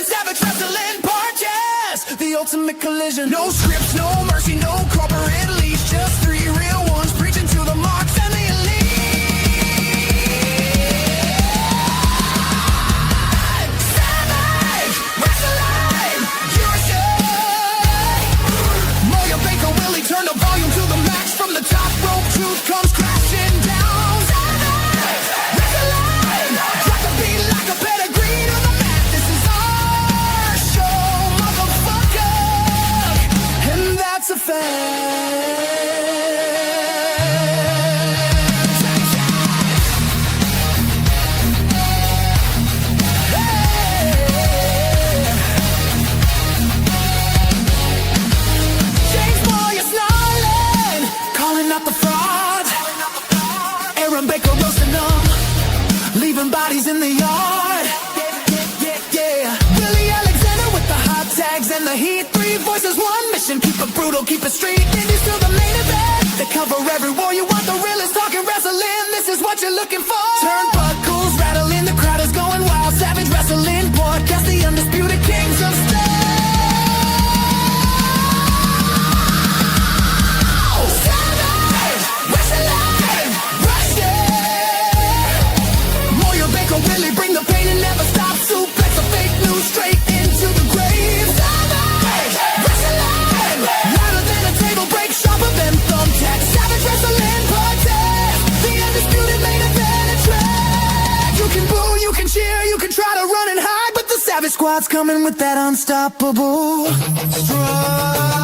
Savage wrestling podcast, the ultimate collision. No scripts, no mercy, no corporate leash. Just three real ones preaching to the marks and the elite. Savage wrestling, USA. Moya Baker Willie turn the volume to the max. From the top rope, truth comes crashing down. Savage wrestling, drop the beat like a pedigree to the mat. This is our show, motherfucker, and that's a fact. James Moya snarling, calling out the fraud. Aaron Baker roasting them, leaving bodies in the yard. Yeah. Willie Alexander with the hot tags and the heat. Three voices, one mission. Keep it brutal, keep it street. Indies to the main event. They cover every war. You want the realest talking wrestling. This is what you're looking for. Turnbuckles rattling, the crowd is going wild. Savage wrestling podcast, the undisputed kings of style. Savage wrestling, Moya Baker Willie bring the pain and never stop. Suplex the fake news straight into the grave. Savage wrestling, louder than a table break, sharper than thumbtacks. Savage wrestling podcast, the undisputed main event and track. You can boo, you can cheer, you can try to run and hide, but the Savage Squad's coming with that unstoppable stride.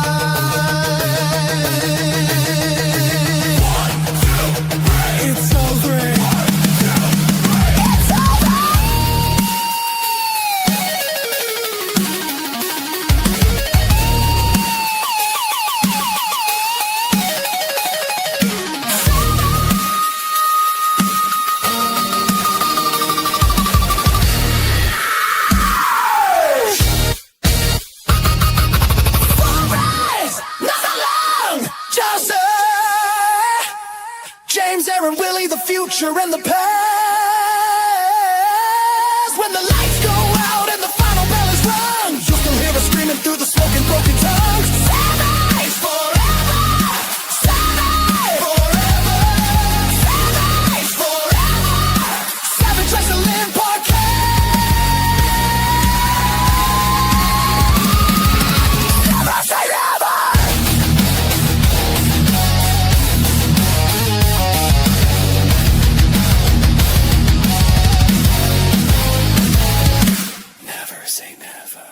It's so great. It's over. Forest, not so long, Joseph. James, Aaron, Willie, the future and the past. When the lights go out and the final bell is rung, you'll still hear us screaming through the smoke and broken tongues. Savage forever! Savage forever! Savage forever! Savage Wrestling Podcast! Never say never! Never say never.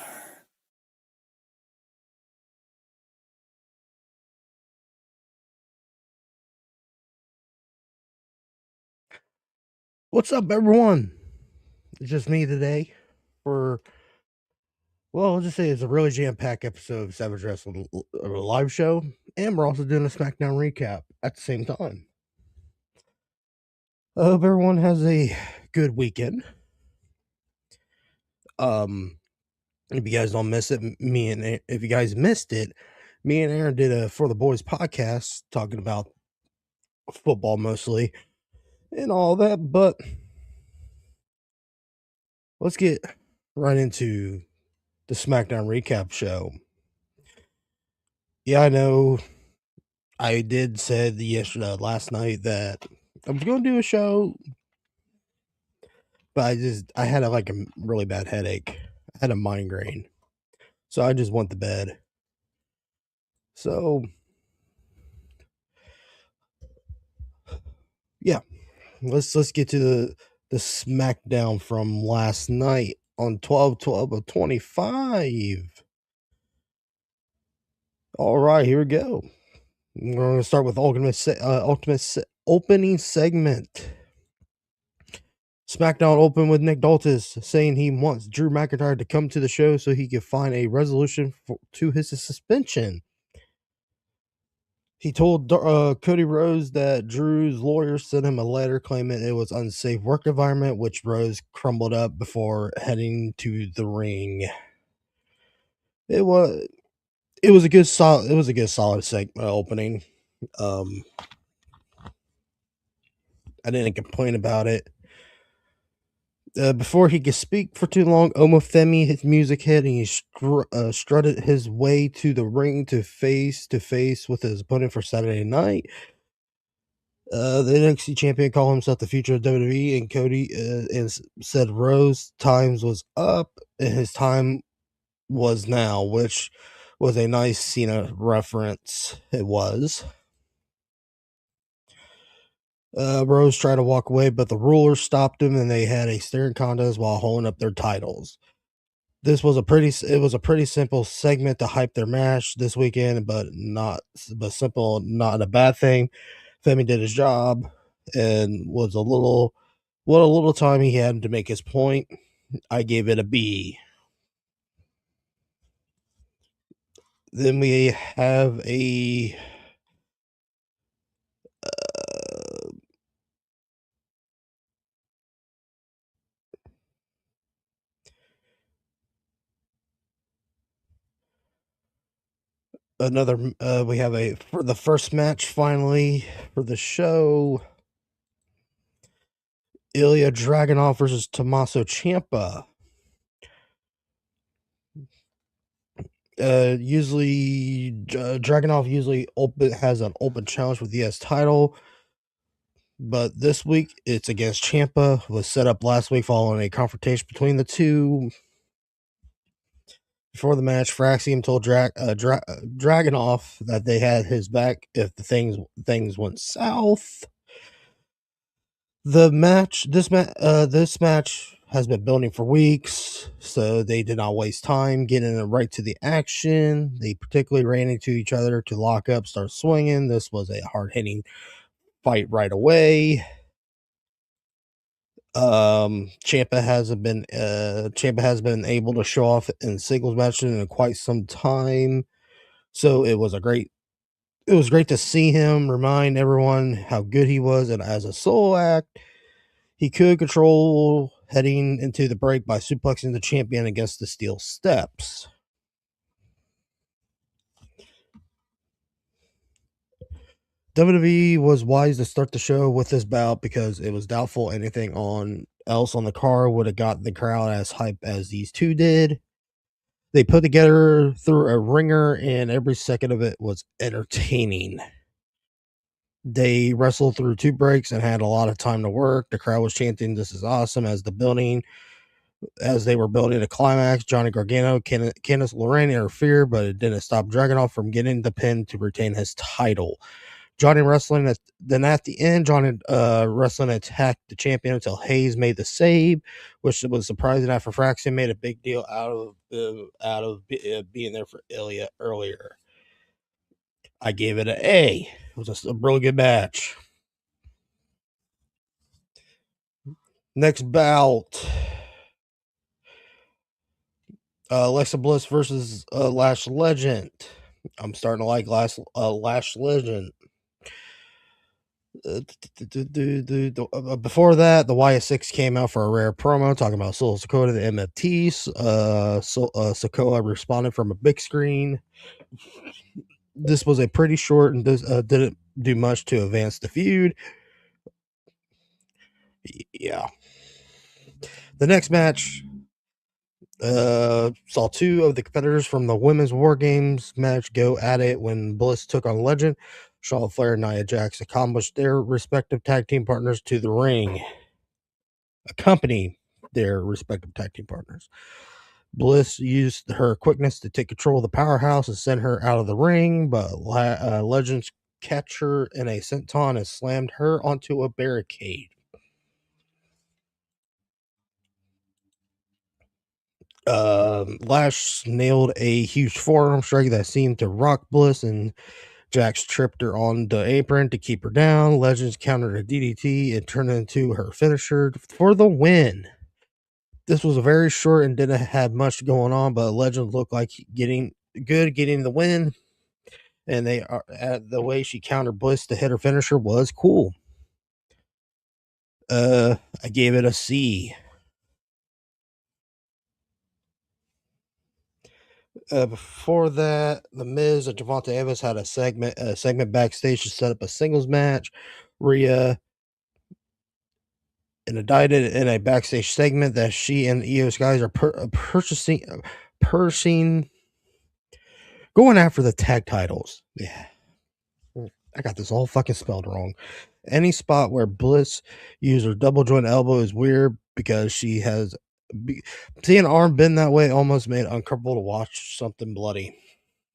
What's up, everyone? It's just me today for, well, I'll just say it's a really jam-packed episode of Savage Wrestling live show, and we're also doing a SmackDown recap at the same time. I hope everyone has a good weekend. If you guys don't miss it, if you guys missed it, me and Aaron did a For the Boys podcast talking about football mostly and all that, but let's get right into the SmackDown recap show. Yeah, I know I did said last night that I was going to do a show, but I had a really bad headache. I had a migraine, so I just went to bed. So yeah, let's get to the SmackDown from last night on 12/12/25. All right, here we go. We're going to start with opening segment. SmackDown opened with Nick Daltis saying he wants Drew McIntyre to come to the show so he could find a resolution to his suspension. He told Cody Rhodes that Drew's lawyer sent him a letter claiming it was unsafe work environment, which Rhodes crumbled up before heading to the ring. It was a good solid opening. I didn't complain about it. Before he could speak for too long, Omofemi, his music hit, and he strutted his way to the ring to face with his opponent for Saturday night. The NXT champion called himself the future of WWE, and Cody and said Rose times was up, and his time was now, which was a nice Cena reference. It was. Rose tried to walk away, but the rulers stopped him, and they had a staring contest while holding up their titles. It was a pretty simple segment to hype their match this weekend, but simple, not a bad thing. Femi did his job and was a little time he had to make his point. I gave it a B. Then we have for the first match finally for the show. Ilya Dragunov versus Tommaso Ciampa. Dragunov usually has an open challenge with the US title, but this week it's against Ciampa. It was set up last week following a confrontation between the two. Before the match, Fraxium told Dragunov that they had his back if the things went south. This match has been building for weeks, so they did not waste time getting right to the action. They particularly ran into each other to lock up, start swinging. This was a hard-hitting fight right away. Ciampa has been able to show off in singles matches in quite some time, so it was great to see him remind everyone how good he was, and as a solo act, he could control heading into the break by suplexing the champion against the steel steps. WWE was wise to start the show with this bout because it was doubtful anything else on the card would have gotten the crowd as hype as these two did. They put together through a ringer, and every second of it was entertaining. They wrestled through 2 breaks and had a lot of time to work. The crowd was chanting, "This is awesome," as they were building a climax. Johnny Gargano, Candice LeRae interfered, but it didn't stop Dragunov from getting the pin to retain his title. Johnny wrestling then at the end, Johnny wrestling attacked the champion until Hayes made the save, which was surprising after Fraxion made a big deal out of being there for Ilya earlier. I gave it an A. It was a really good match. Next bout. Alexa Bliss versus Lash Legend. I'm starting to like Lash Legend. Before that, the YS6 came out for a rare promo talking about Soul Sakota, the MFTs. Sokoa responded from a big screen. This was a pretty short and didn't do much to advance the feud. Yeah. The next match saw 2 of the competitors from the Women's War Games match go at it when Bliss took on Legend. Charlotte Flair and Nia Jax accompanied their respective tag team partners to the ring. Bliss used her quickness to take control of the powerhouse and send her out of the ring, but Legends catch her in a senton and slammed her onto a barricade. Lash nailed a huge forearm strike that seemed to rock Bliss, and Jax tripped her on the apron to keep her down. Legends countered a DDT and turned it into her finisher for the win. This was a very short and didn't have much going on, but Legend looked like getting the win, and they are the way she countered Bliss to hit her finisher was cool. I gave it a C. Before that, The Miz and Javante Evans had a segment backstage to set up a singles match. Rhea indicted in a backstage segment that she and the EOS guys are going after the tag titles. Yeah, I got this all fucking spelled wrong. Any spot where Bliss used her double joint elbow is weird because she has seeing an arm bend that way almost made it uncomfortable to watch something bloody.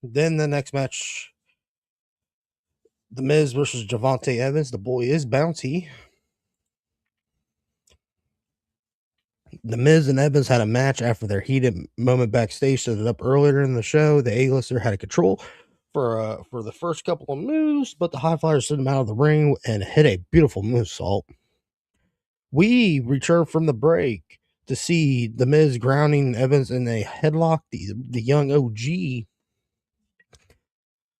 Then the next match, The Miz versus Javante Evans. The boy is bouncy. The Miz and Evans had a match after their heated moment backstage set it up earlier in the show. The A-lister had a control for the first couple of moves, but the High Flyers sent him out of the ring and hit a beautiful moonsault. We returned from the break to see The Miz grounding Evans in a headlock. The young OG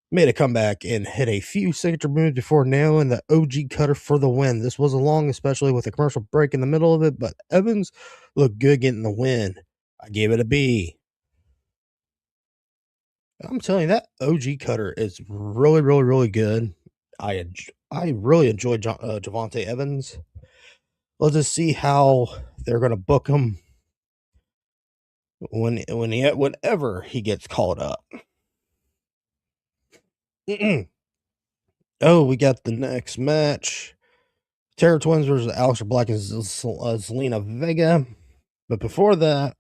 made a comeback and hit a few signature moves before nailing the OG cutter for the win. This was long, especially with a commercial break in the middle of it, but Evans looked good getting the win. I gave it a B. I'm telling you, that OG cutter is really, really, really good. I really enjoyed Javante Evans. Let's just see how they're going to book him whenever he gets called up. Oh, we got the next match. Terror Twins versus Aleister Black and Zelina Vega. But before that,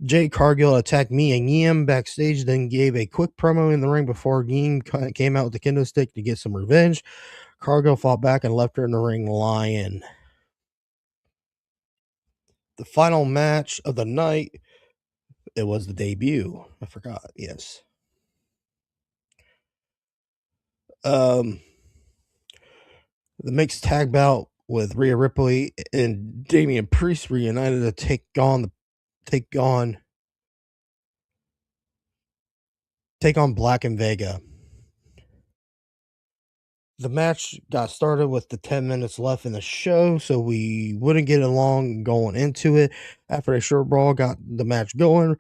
Jay Cargill attacked Mia Yim backstage, then gave a quick promo in the ring before Yim came out with the kendo stick to get some revenge. Cargill fought back and left her in the ring lying. The final match of the night, it was the debut. I forgot, yes. The mixed tag bout with Rhea Ripley and Damian Priest reunited to take on Black and Vega. The match got started with the 10 minutes left in the show, so we wouldn't get along going into it. After a short brawl got the match going,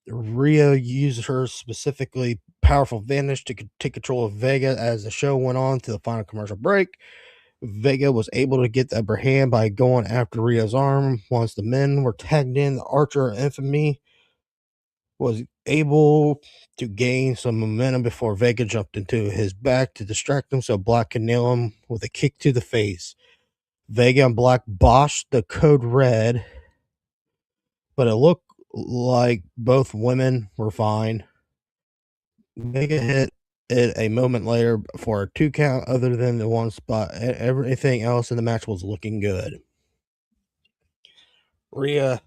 Rhea used her specifically powerful advantage to take control of Vega as the show went on to the final commercial break. Vega was able to get the upper hand by going after Rhea's arm. Once the men were tagged in, the Archer of Infamy was able to gain some momentum before Vega jumped into his back to distract him so Black could nail him with a kick to the face. Vega and Black botched the code red, but it looked like both women were fine. Vega hit it a moment later for a 2 count other than the one spot. Everything else in the match was looking good. Rhea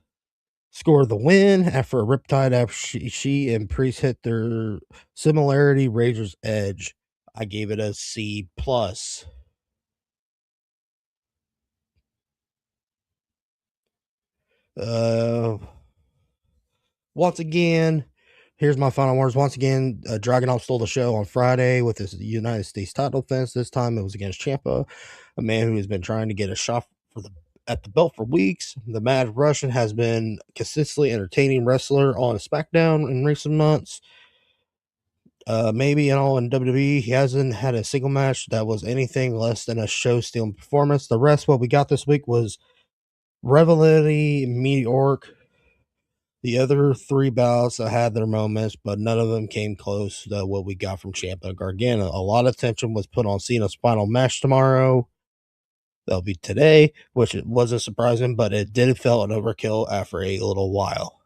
scored the win after a riptide after she and Priest hit their similarity Razor's Edge. I gave it a C+. Once again, here's my final words. Once again, Dragunov stole the show on Friday with his United States title defense. This time it was against Ciampa, a man who has been trying to get a shot at the belt for weeks. The Mad Russian has been consistently entertaining wrestler on SmackDown in recent months. Maybe in WWE, he hasn't had a single match that was anything less than a show-stealing performance. The rest, what we got this week was relatively meteoric. The other 3 bouts had their moments, but none of them came close to what we got from Ciampa and Gargano. A lot of attention was put on Cena's final match tomorrow. That'll be today, which it wasn't surprising, but it did feel an overkill after a little while.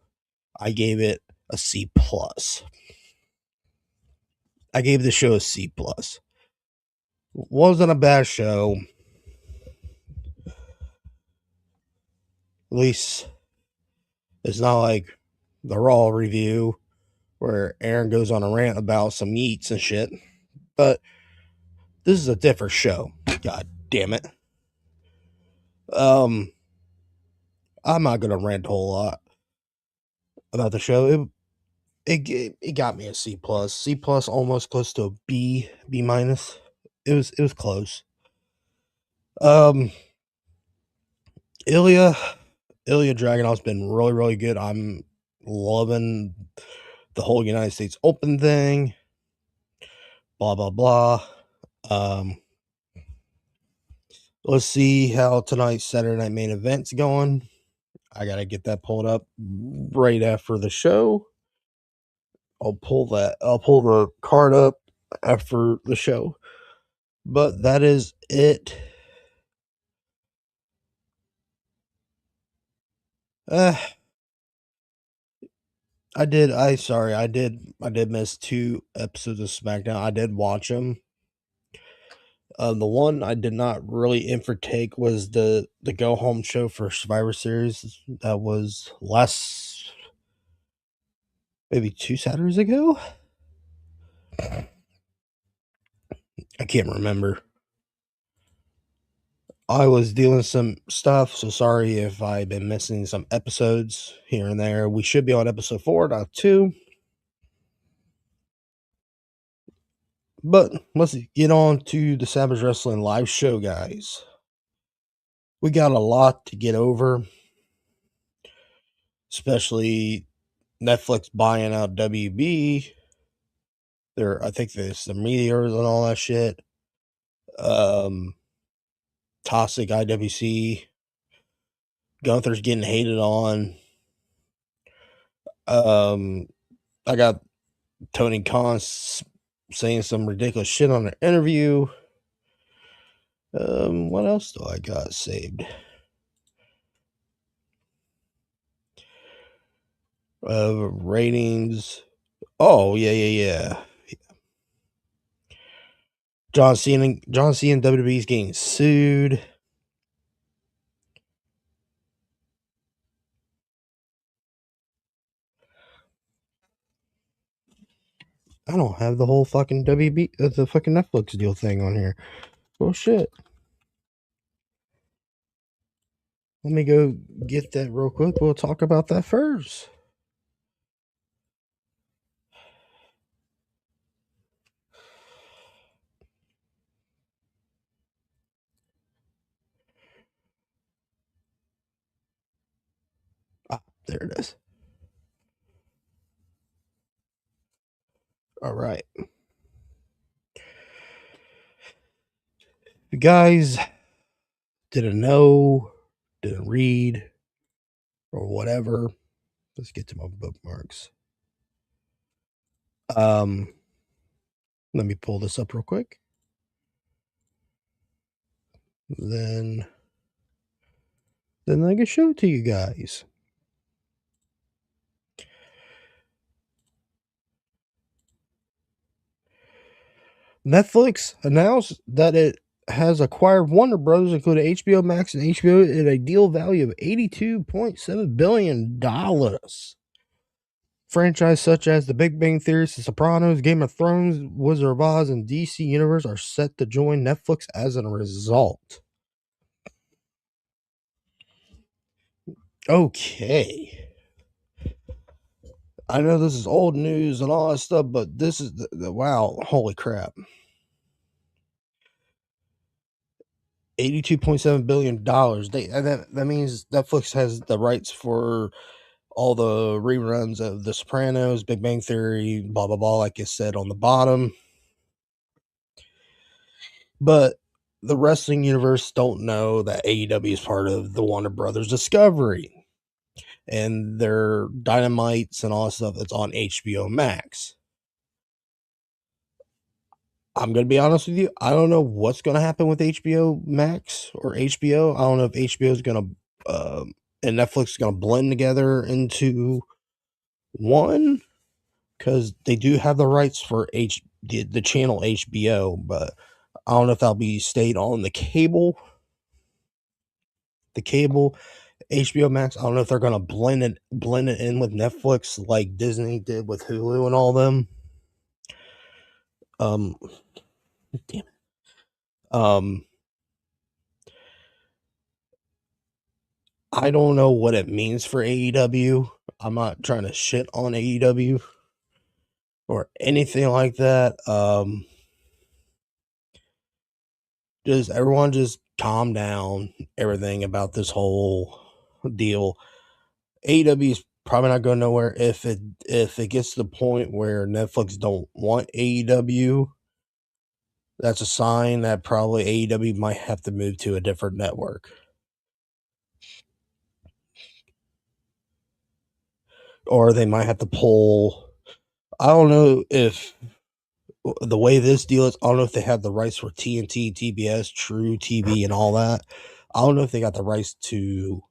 I gave it a C+. I gave the show a C+. Wasn't a bad show. At least it's not like the Raw review where Aaron goes on a rant about some eats and shit. But this is a different show. God damn it. I'm not gonna rant a whole lot about the show. It got me a C plus. C plus, almost close to a B minus. It was close. Ilya Dragunov's been really, really good. I'm loving the whole United States Open thing. Blah blah blah. Let's see how tonight's Saturday Night Main Event's going. I gotta get that pulled up right after the show. I'll pull the card up after the show. But that is it. I did miss 2 episodes of SmackDown. I did watch them. The one I did not really infratake was the go home show for Survivor Series. That was maybe 2 Saturdays ago. I can't remember. I was dealing some stuff, so sorry if I've been missing some episodes here and there. We should be on episode 4, not 2. But let's get on to the Savage Wrestling live show, guys. We got a lot to get over, especially Netflix buying out WB. I think there's the meteors and all that shit. Toxic IWC. Gunther's getting hated on. I got Tony Khan saying some ridiculous shit on an interview. What else do I got saved? Ratings. Oh, yeah. John Cena and WWE is getting sued. I don't have the whole fucking WB, the fucking Netflix deal thing on here. Well, shit. Let me go get that real quick. We'll talk about that first. There it is. All right. The guys didn't know, didn't read, or whatever. Let's get to my bookmarks. Let me pull this up real quick. Then I can show it to you guys. Netflix announced that it has acquired Warner Brothers, including HBO Max and HBO, at a deal value of $82.7 billion. Franchises such as The Big Bang Theory, The Sopranos, Game of Thrones, Wizard of Oz, and DC Universe are set to join Netflix as a result. Okay. I know this is old news and all that stuff, but this is wow, holy crap. $82.7 billion. That means Netflix has the rights for all the reruns of The Sopranos, Big Bang Theory, blah, blah, blah, like I said on the bottom. But the wrestling universe don't know that AEW is part of the Warner Brothers Discovery. And their Dynamites and all that stuff that's on HBO Max. I'm going to be honest with you. I don't know what's going to happen with HBO Max or HBO. I don't know if HBO is going to, and Netflix is going to blend together into one, because they do have the rights for the channel HBO, but I don't know if that'll be stayed on the cable. HBO Max, I don't know if they're gonna blend it in with Netflix like Disney did with Hulu and all them. Damn it. I don't know what it means for AEW. I'm not trying to shit on AEW or anything like that. Just everyone just calm down. Everything about this whole deal. AEW is probably not going nowhere if it gets to the point where Netflix don't want AEW. That's a sign that probably AEW might have to move to a different network. Or they might have to pull. I don't know if the way this deal is, I don't know if they have the rights for TNT, TBS, True TV, and all that. I don't know if they got the rights to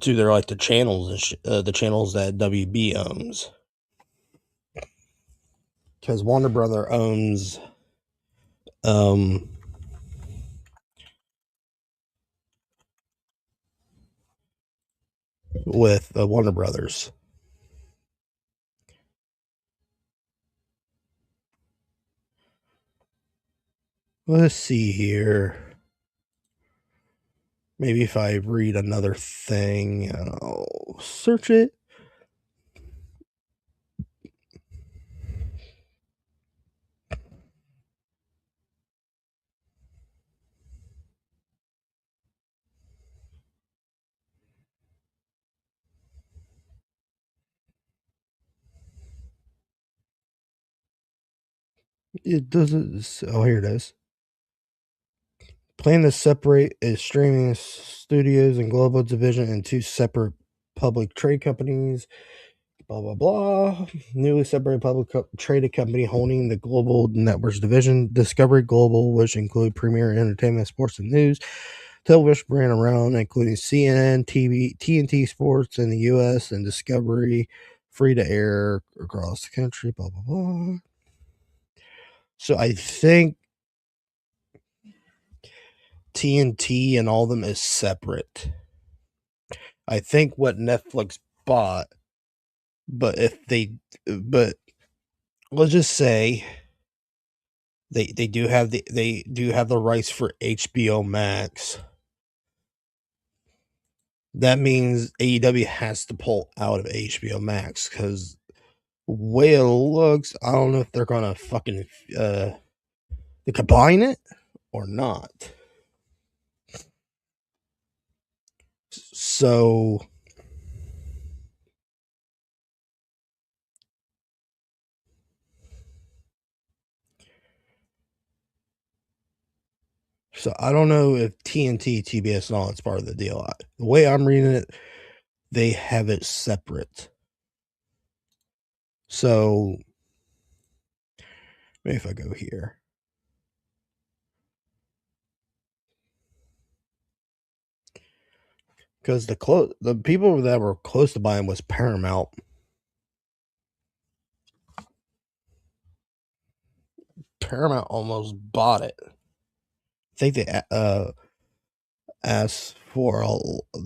their like the channels and the channels that WB owns, because Warner Brother owns with Warner Brothers. Let's see here. Maybe if I read another thing, I'll search it. It doesn't. Oh, here it is. Plan to separate its streaming studios and global division into separate public trade companies. Blah, blah, blah. Newly separated public traded company holding the global networks division, Discovery Global, which include premier entertainment, sports, and news, television brand around, including CNN, TV, TNT Sports in the U.S., and Discovery, free to air across the country, blah, blah, blah. So I think TNT and all of them is separate. I think what Netflix bought, but let's just say they do have the rights for HBO Max. That means AEW has to pull out of HBO Max, because the way it looks, I don't know if they're gonna fucking they combine it or not. So I don't know if TNT, TBS, and all that's part of the deal. The way I'm reading it, they have it separate. So maybe if I go here. Because the people that were close to buying was Paramount. Paramount almost bought it. I think they asked for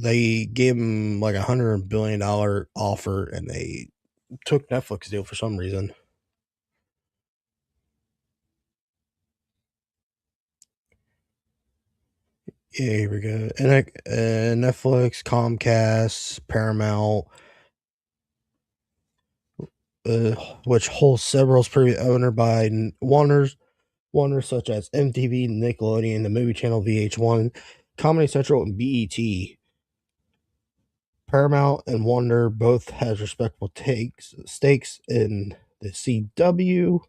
they gave them like $100 billion offer, and they took Netflix deal for some reason. Yeah, here we go. And Netflix, Comcast, Paramount, which holds several previous owned by Warner's such as MTV, Nickelodeon, the movie channel VH1, Comedy Central, and BET. Paramount and Warner both has respectable stakes in the CW.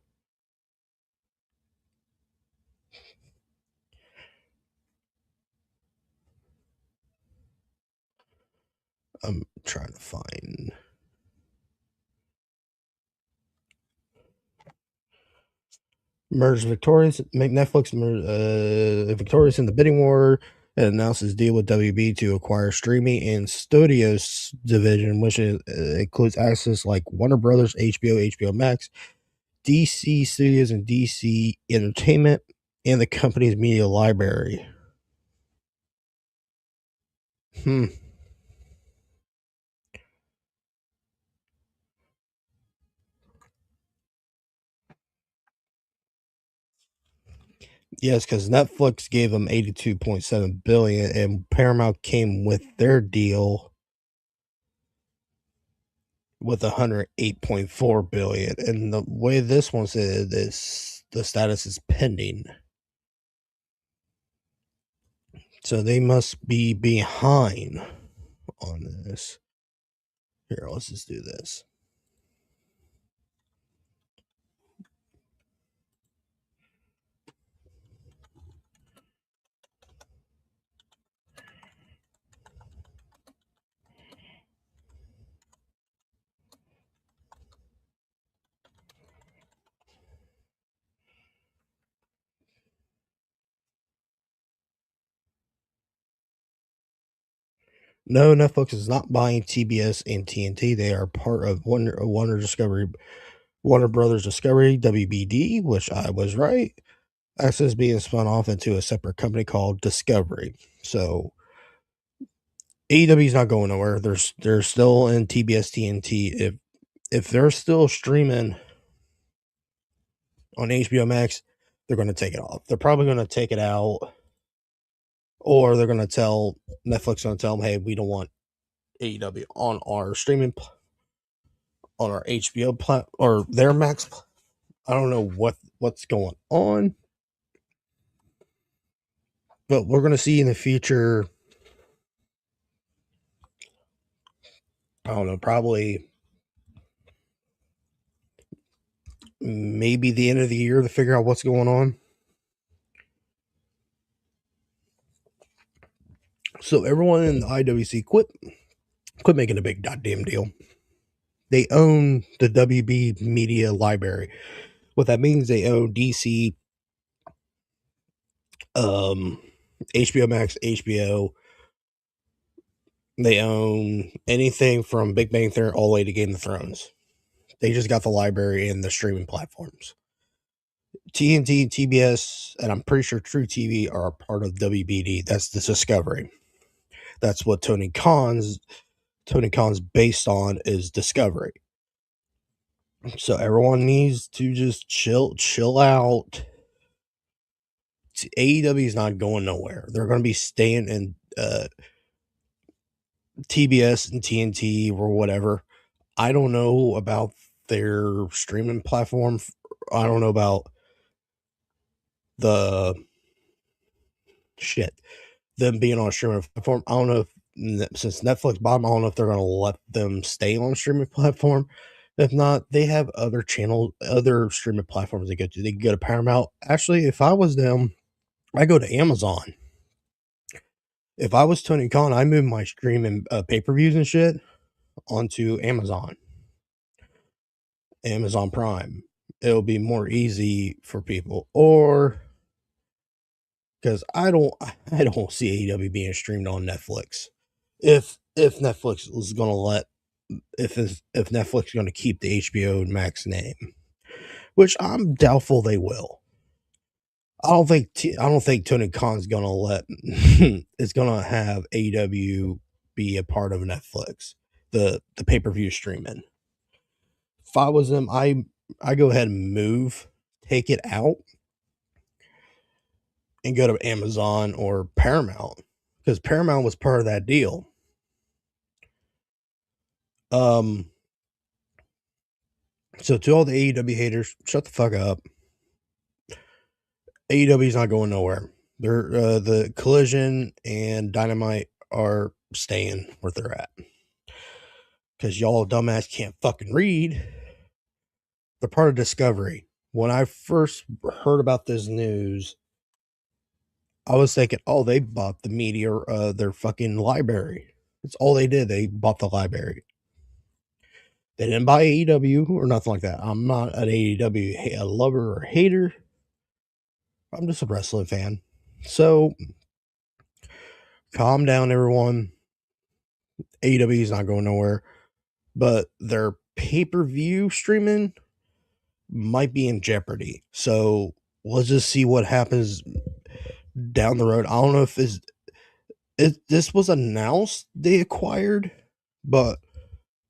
I'm trying to find. Merged victorious, make Netflix victorious in the bidding war, and announces deal with WB to acquire streaming and studios division, which includes access like Warner Brothers, HBO Max, DC Studios, and DC Entertainment, and the company's media library. Yes, because Netflix gave them 82.7 billion, and Paramount came with their deal with 108.4 billion. And the way this one said is the status is pending. So they must be behind on this. Here, let's just do this. No, Netflix is not buying TBS and TNT. They are part of Warner Brothers Discovery, WBD, which I was right. Access being spun off into a separate company called Discovery. So AEW is not going nowhere. They're still in TBS TNT. If they're still streaming on HBO Max, they're going to take it off. They're probably going to take it out, or they're going to tell Netflix, going to tell them, hey, we don't want AEW on our streaming, on our HBO or their Max. I don't know what's going on, but we're going to see in the future. I don't know, probably maybe the end of the year to figure out what's going on. So everyone in the IWC quit making a big goddamn deal. They own the WB Media Library. What that means, they own DC, HBO Max, HBO. They own anything from Big Bang Theory all the way to Game of Thrones. They just got the library and the streaming platforms. TNT, TBS, and I'm pretty sure True TV are a part of WBD. That's the Discovery. That's what Tony Khan's based on, is Discovery. So everyone needs to just chill out. AEW is not going nowhere. They're going to be staying in TBS and TNT or whatever. I don't know about their streaming platform. I don't know about the them being on a streaming platform. I don't know if, since Netflix bought them, I don't know if they're going to let them stay on a streaming platform. If not, they have other streaming platforms they go to. They can go to Paramount. Actually, if I was them, I go to Amazon. If I was Tony Khan, I move my streaming pay-per-views and shit onto Amazon Prime. It'll be more easy for people, or because I don't see AEW being streamed on Netflix. If Netflix is going to let, if Netflix is going to keep the HBO Max name, which I'm doubtful they will. I don't think Tony Khan's going to let it's going to have AEW be a part of Netflix, the pay-per-view streaming. If I was them, I go ahead and take it out and go to Amazon or Paramount, because Paramount was part of that deal. So to all the AEW haters, shut the fuck up. AEW's not going nowhere. They're the Collision and Dynamite are staying where they're at, because y'all dumbass can't fucking read. They're part of Discovery. When I first heard about this news, I was thinking, oh, they bought the media, their fucking library. That's all they did. They bought the library. They didn't buy AEW or nothing like that. I'm not an AEW lover or hater. I'm just a wrestling fan. So, calm down, everyone. AEW is not going nowhere. But their pay-per-view streaming might be in jeopardy. So, let's just see what happens down the road. I don't know if this was announced they acquired, but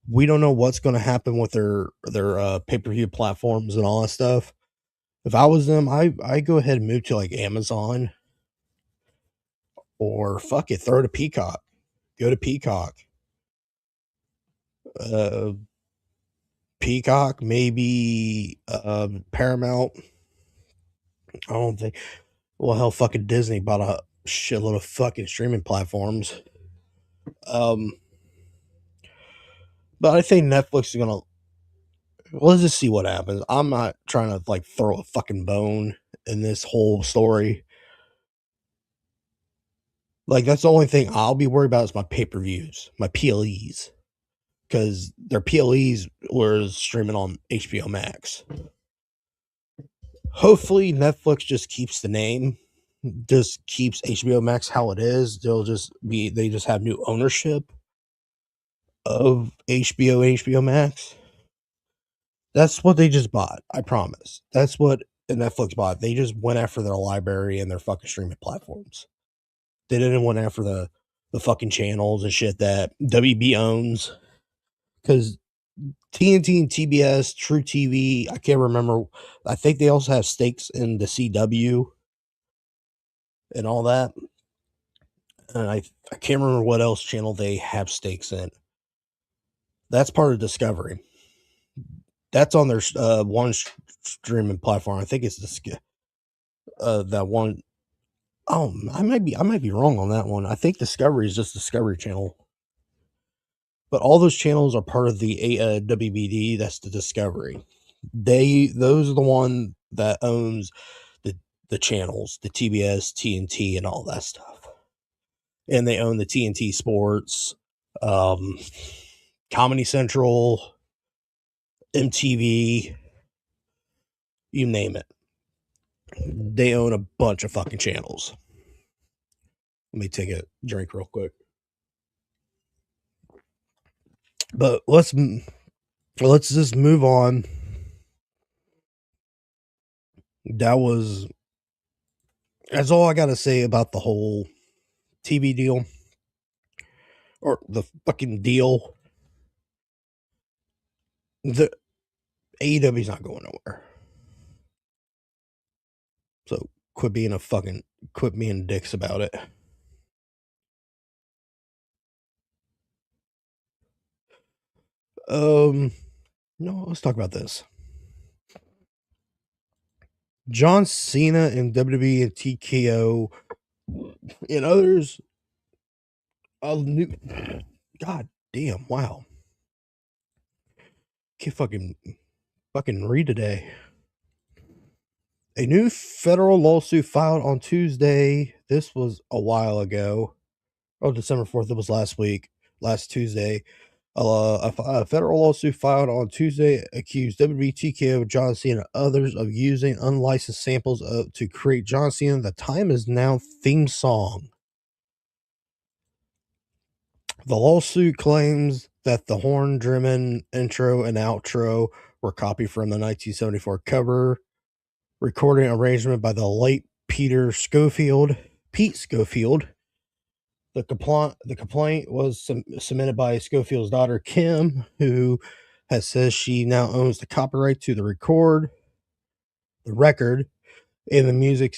we don't know what's going to happen with their pay-per-view platforms and all that stuff. If I was them, I go ahead and move to like Amazon, or fuck it, throw it to Peacock. Go to Peacock. Peacock, maybe Paramount. I don't think. Well, hell, fucking Disney bought a shitload of fucking streaming platforms. But I think Netflix is gonna. Let's just see what happens. I'm not trying to like throw a fucking bone in this whole story. Like, that's the only thing I'll be worried about is my pay-per-views, my PLEs, because their PLEs were streaming on HBO Max. Hopefully, Netflix just keeps the name, just keeps HBO Max how it is. They just have new ownership of HBO Max. That's what they just bought. I promise. That's what Netflix bought. They just went after their library and their fucking streaming platforms. They didn't went after the fucking channels and shit that WB owns. Because TNT and TBS, True TV, I can't remember. I think they also have stakes in the CW and all that. And I can't remember what else channel they have stakes in. That's part of Discovery. That's on their one streaming platform. I think it's that one. Oh, I might be wrong on that one. I think Discovery is just Discovery Channel. But all those channels are part of the WBD. That's the Discovery. Those are the one that owns the channels, the TBS, TNT, and all that stuff. And they own the TNT Sports, Comedy Central, MTV, you name it. They own a bunch of fucking channels. Let me take a drink real quick. But let's just move on. That's all I gotta say about the whole TV deal, or the fucking deal. The AEW's not going nowhere. So quit being dicks about it. No, let's talk about this. John Cena and WWE and TKO and others. God damn! Wow, can't fucking read today. A new federal lawsuit filed on Tuesday. This was a while ago. Oh, December 4th. It was last Tuesday. A federal lawsuit filed on Tuesday accused WWE, TKO, John Cena, and others of using unlicensed samples to create John Cena "The Time Is Now" theme song. The lawsuit claims that the horn-driven intro and outro were copied from the 1974 cover recording arrangement by the late Pete Schofield. The complaint was submitted by Schofield's daughter, Kim, who has says she now owns the copyright to the record, and the music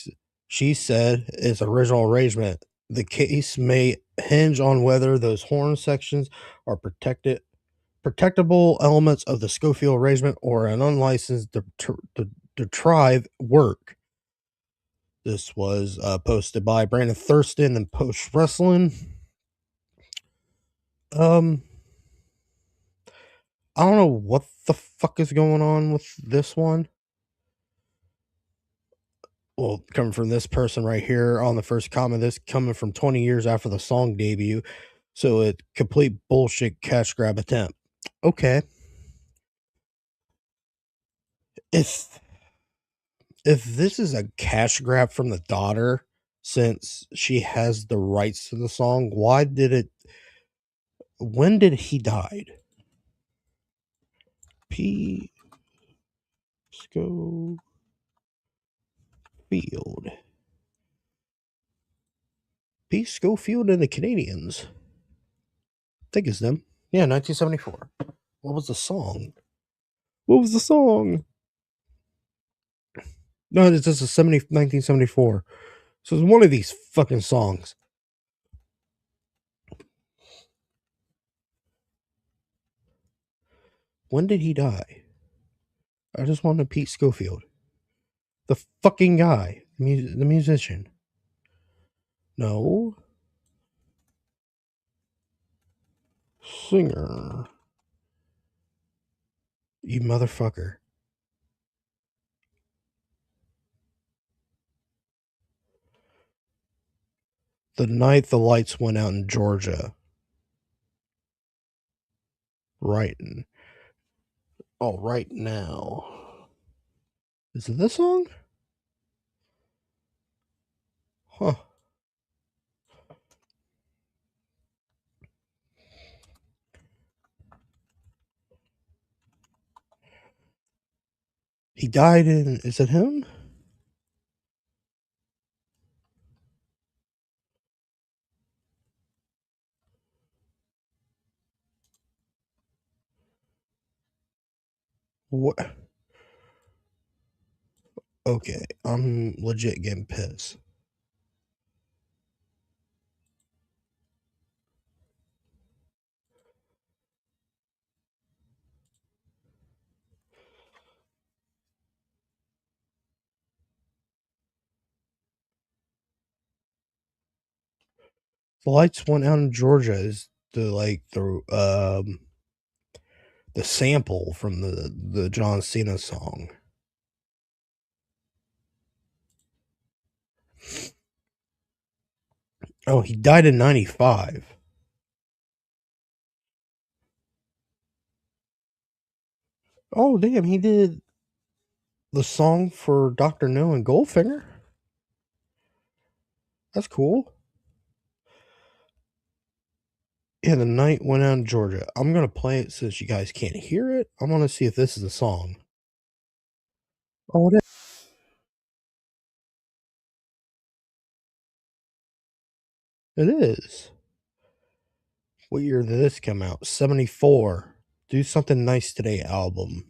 she said is original arrangement. The case may hinge on whether those horn sections are protectable elements of the Schofield arrangement or an unlicensed deprived work. This was posted by Brandon Thurston and Post Wrestling. I don't know what the fuck is going on with this one. Well, coming from this person right here on the first comment, this coming from 20 years after the song debut, so a complete bullshit cash grab attempt. Okay. If this is a cash grab from the daughter, since she has the rights to the song, when did he died? P. Schofield. Pete Schofield and the Canadians. I think it's them. Yeah, 1974. What was the song? What was the song? No, it's just 1974. So it's one of these fucking songs. When did he die? I just wanted Pete Schofield. The fucking guy. The musician. No. Singer. You motherfucker. The night the lights went out in Georgia. Right now. Is it this song? Huh. He died in. Is it him? What? Okay, I'm legit getting pissed. The lights went out in Georgia is the sample from the John Cena song. Oh, he died in 95. Oh, damn, he did the song for Dr. No and Goldfinger. That's cool. Yeah, the night went out in Georgia. I'm going to play it since you guys can't hear it. I'm going to see if this is the song. Oh, it is. It is. What year did this come out? 74. Do Something Nice Today album.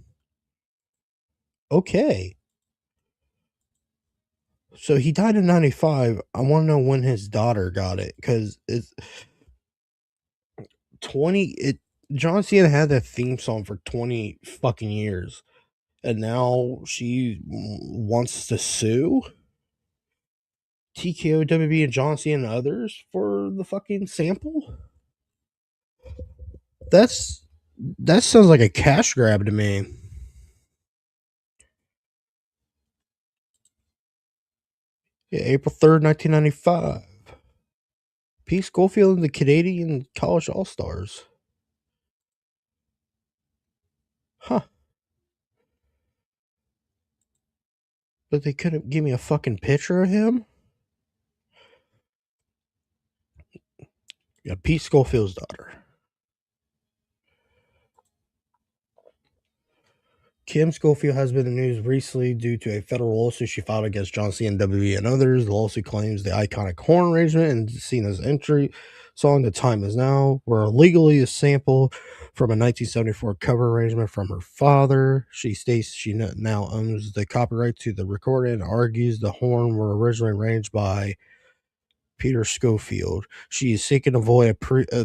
Okay. So he died in 95. I want to know when his daughter got it because it's 20. John Cena had that theme song for 20 fucking years. And now she wants to sue TKO, WB, and John Cena and others for the fucking sample? That sounds like a cash grab to me. Yeah, April 3rd, 1995. Pete Schofield and the Canadian College All-Stars. Huh. But they couldn't give me a fucking picture of him? Yeah, Pete Schofield's daughter. Kim Schofield has been in the news recently due to a federal lawsuit she filed against John Cena and WWE and others. The lawsuit claims the iconic horn arrangement in Cena's entry song "The Time Is Now" were illegally a sample from a 1974 cover arrangement from her father. She states she now owns the copyright to the recording and argues the horn were originally arranged by Peter Schofield. She is seeking to avoid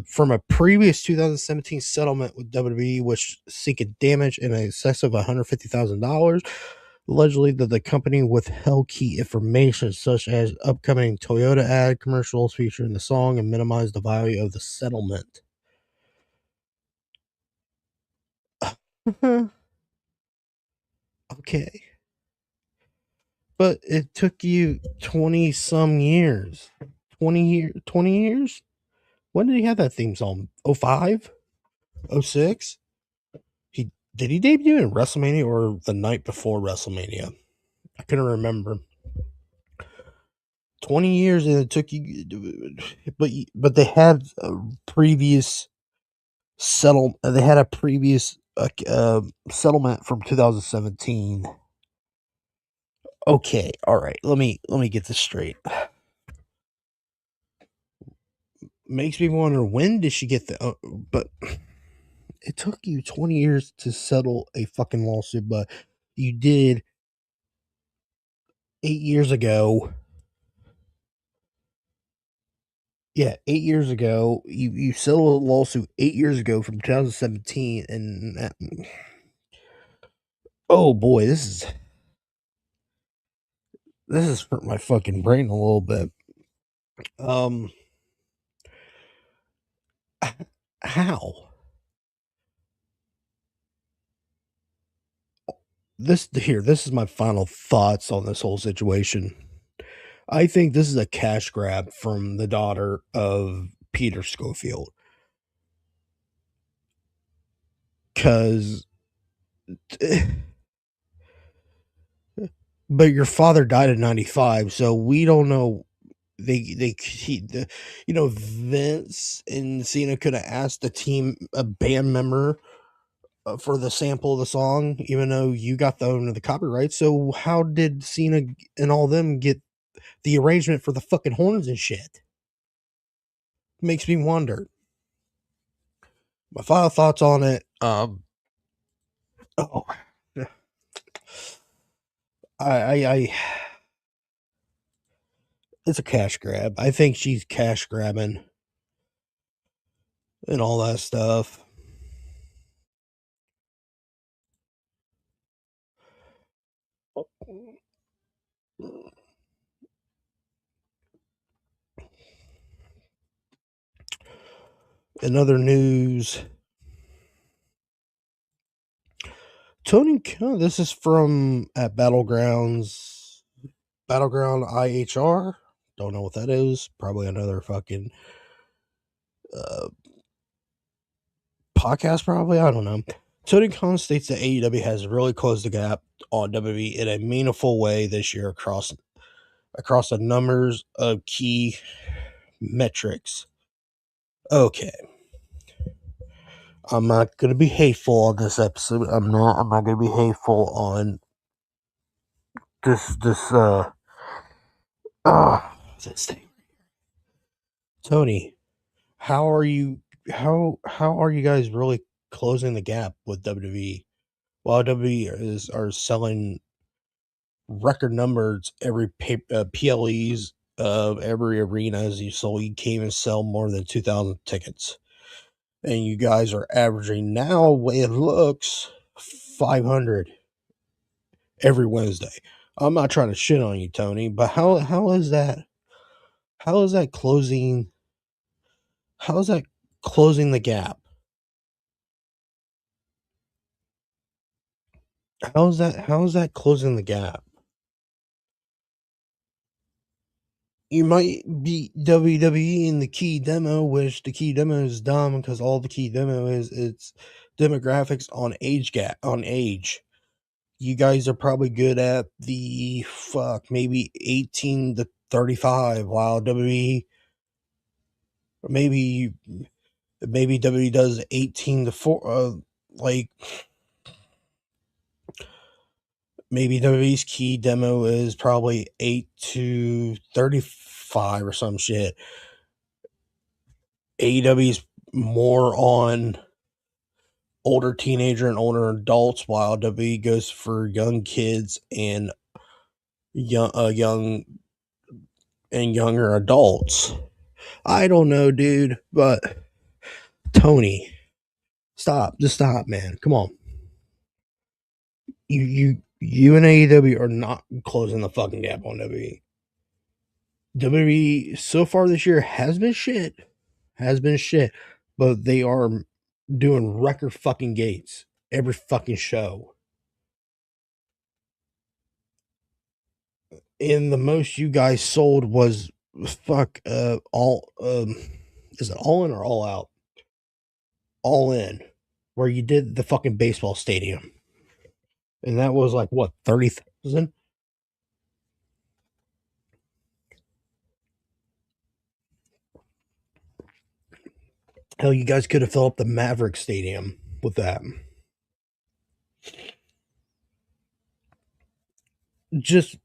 from a previous 2017 settlement with WWE, which seeking damage in excess of $150,000. Allegedly, that the company withheld key information such as upcoming Toyota ad commercials featuring the song and minimized the value of the settlement. Okay. But it took you 20 some years. 20 years? When did he have that theme song? 05? 06? Did he debut in WrestleMania or the night before WrestleMania? I couldn't remember. 20 years and it took you, but they had a previous settlement. They had a previous settlement from 2017. Okay, all right. Let me get this straight. makes me wonder, when did she get the but it took you 20 years to settle a fucking lawsuit, but you did 8 years ago. Yeah, 8 years ago. You settled a lawsuit 8 years ago from 2017, and that, oh boy, this is hurt my fucking brain a little bit. Um, how? This is my final thoughts on this whole situation. I think this is a cash grab from the daughter of Peter Schofield. Cause but your father died at 95, so we don't know. Vince and Cena could have asked a band member for the sample of the song, even though you got the owner of the copyright. So how did Cena and all them get the arrangement for the fucking horns and shit? Makes me wonder. My final thoughts on it. Oh, I it's a cash grab. I think she's cash grabbing and all that stuff. In other news, Tony, this is from at Battleground IHR. Don't know what that is. Probably another fucking uh, podcast, probably. I don't know. Tony Khan states that AEW has really closed the gap on WWE in a meaningful way this year across the numbers of key metrics. Okay. I'm not gonna be hateful on this episode. I'm not gonna be hateful on this what's that thing? Tony, how are you how are you guys really closing the gap with WWE? While WWE are selling record numbers every PLEs of every arena, as you saw, you can't even sell more than 2,000 tickets. And you guys are averaging now, way it looks, 500 every Wednesday. I'm not trying to shit on you, Tony, but how is that? How is that closing? How is that closing the gap? How is that closing the gap? You might beat WWE in the key demo, which the key demo is dumb because all the key demo is it's demographics on age. You guys are probably good at the maybe 18 to 35, while WWE maybe WWE does 18 to 4 like maybe WWE's key demo is probably 8 to 35 or some shit. AEW's more on older teenager and older adults, while WWE goes for young kids and young and younger adults. I don't know, dude, but Tony, just stop, man. Come on. You and AEW are not closing the fucking gap on WWE. WWE so far this year has been shit, but they are doing record fucking gates every fucking show. And the most you guys sold was all is it All In or All Out? All In, where you did the fucking baseball stadium. And that was like what, 30,000? Hell, you guys could have filled up the Maverick Stadium with that. Just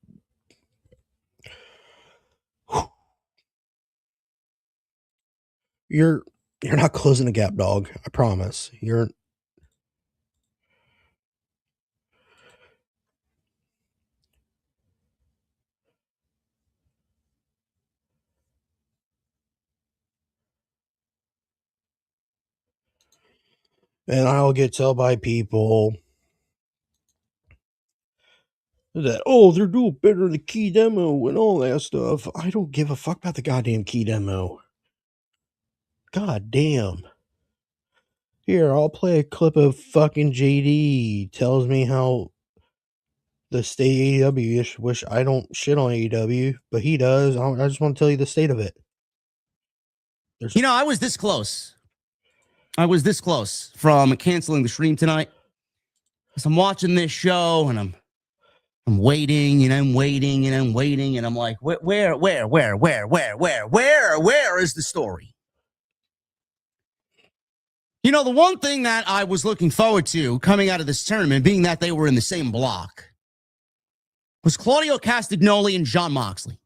You're not closing the gap, dog. I promise. And I'll get told by people that, oh, they're doing better than the key demo and all that stuff. I don't give a fuck about the goddamn key demo. God damn. Here, I'll play a clip of fucking JD tells me how the state of AEW, wish I don't shit on AEW, but he does. I just want to tell you the state of it. I was this close. I was this close from canceling the stream tonight. Because I'm watching this show and I'm waiting and I'm waiting and I'm waiting and I'm like, where is the story? The one thing that I was looking forward to coming out of this tournament, being that they were in the same block, was Claudio Castagnoli and Jon Moxley.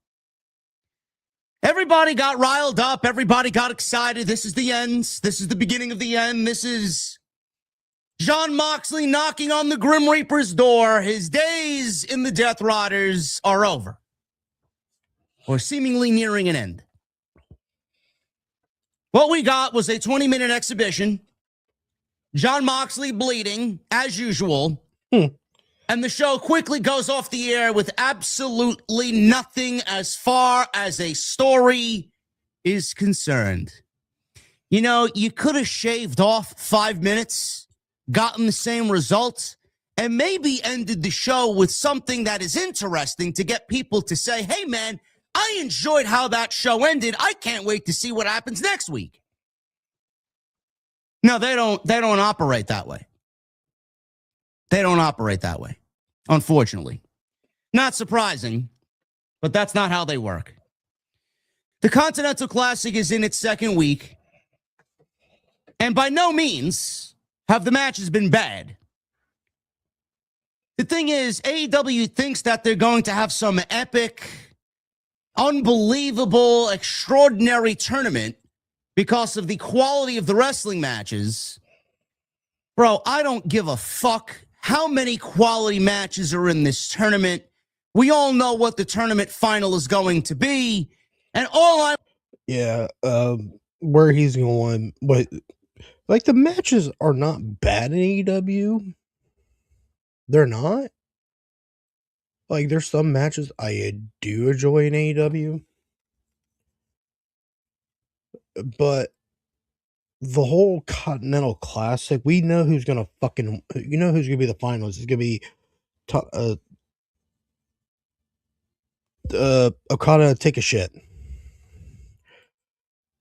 Everybody got riled up. Everybody got excited. This is the end. This is the beginning of the end. This is Jon Moxley knocking on the Grim Reaper's door. His days in the Death Riders are over, or seemingly nearing an end. What we got was a 20-minute exhibition. Jon Moxley bleeding, as usual. And the show quickly goes off the air with absolutely nothing as far as a story is concerned. You could have shaved off 5 minutes, gotten the same result, and maybe ended the show with something that is interesting to get people to say, hey, man, I enjoyed how that show ended. I can't wait to see what happens next week. No, they don't operate that way. They don't operate that way, unfortunately. Not surprising, but that's not how they work. The Continental Classic is in its second week, and by no means have the matches been bad. The thing is, AEW thinks that they're going to have some epic, unbelievable, extraordinary tournament because of the quality of the wrestling matches. Bro, I don't give a fuck how many quality matches are in this tournament. We all know what the tournament final is going to be. And where he's going, but like the matches are not bad in AEW. They're not. Like there's some matches I do enjoy in AEW. But the whole Continental Classic, we know who's gonna who's gonna be the finals. It's gonna be Okada take a shit.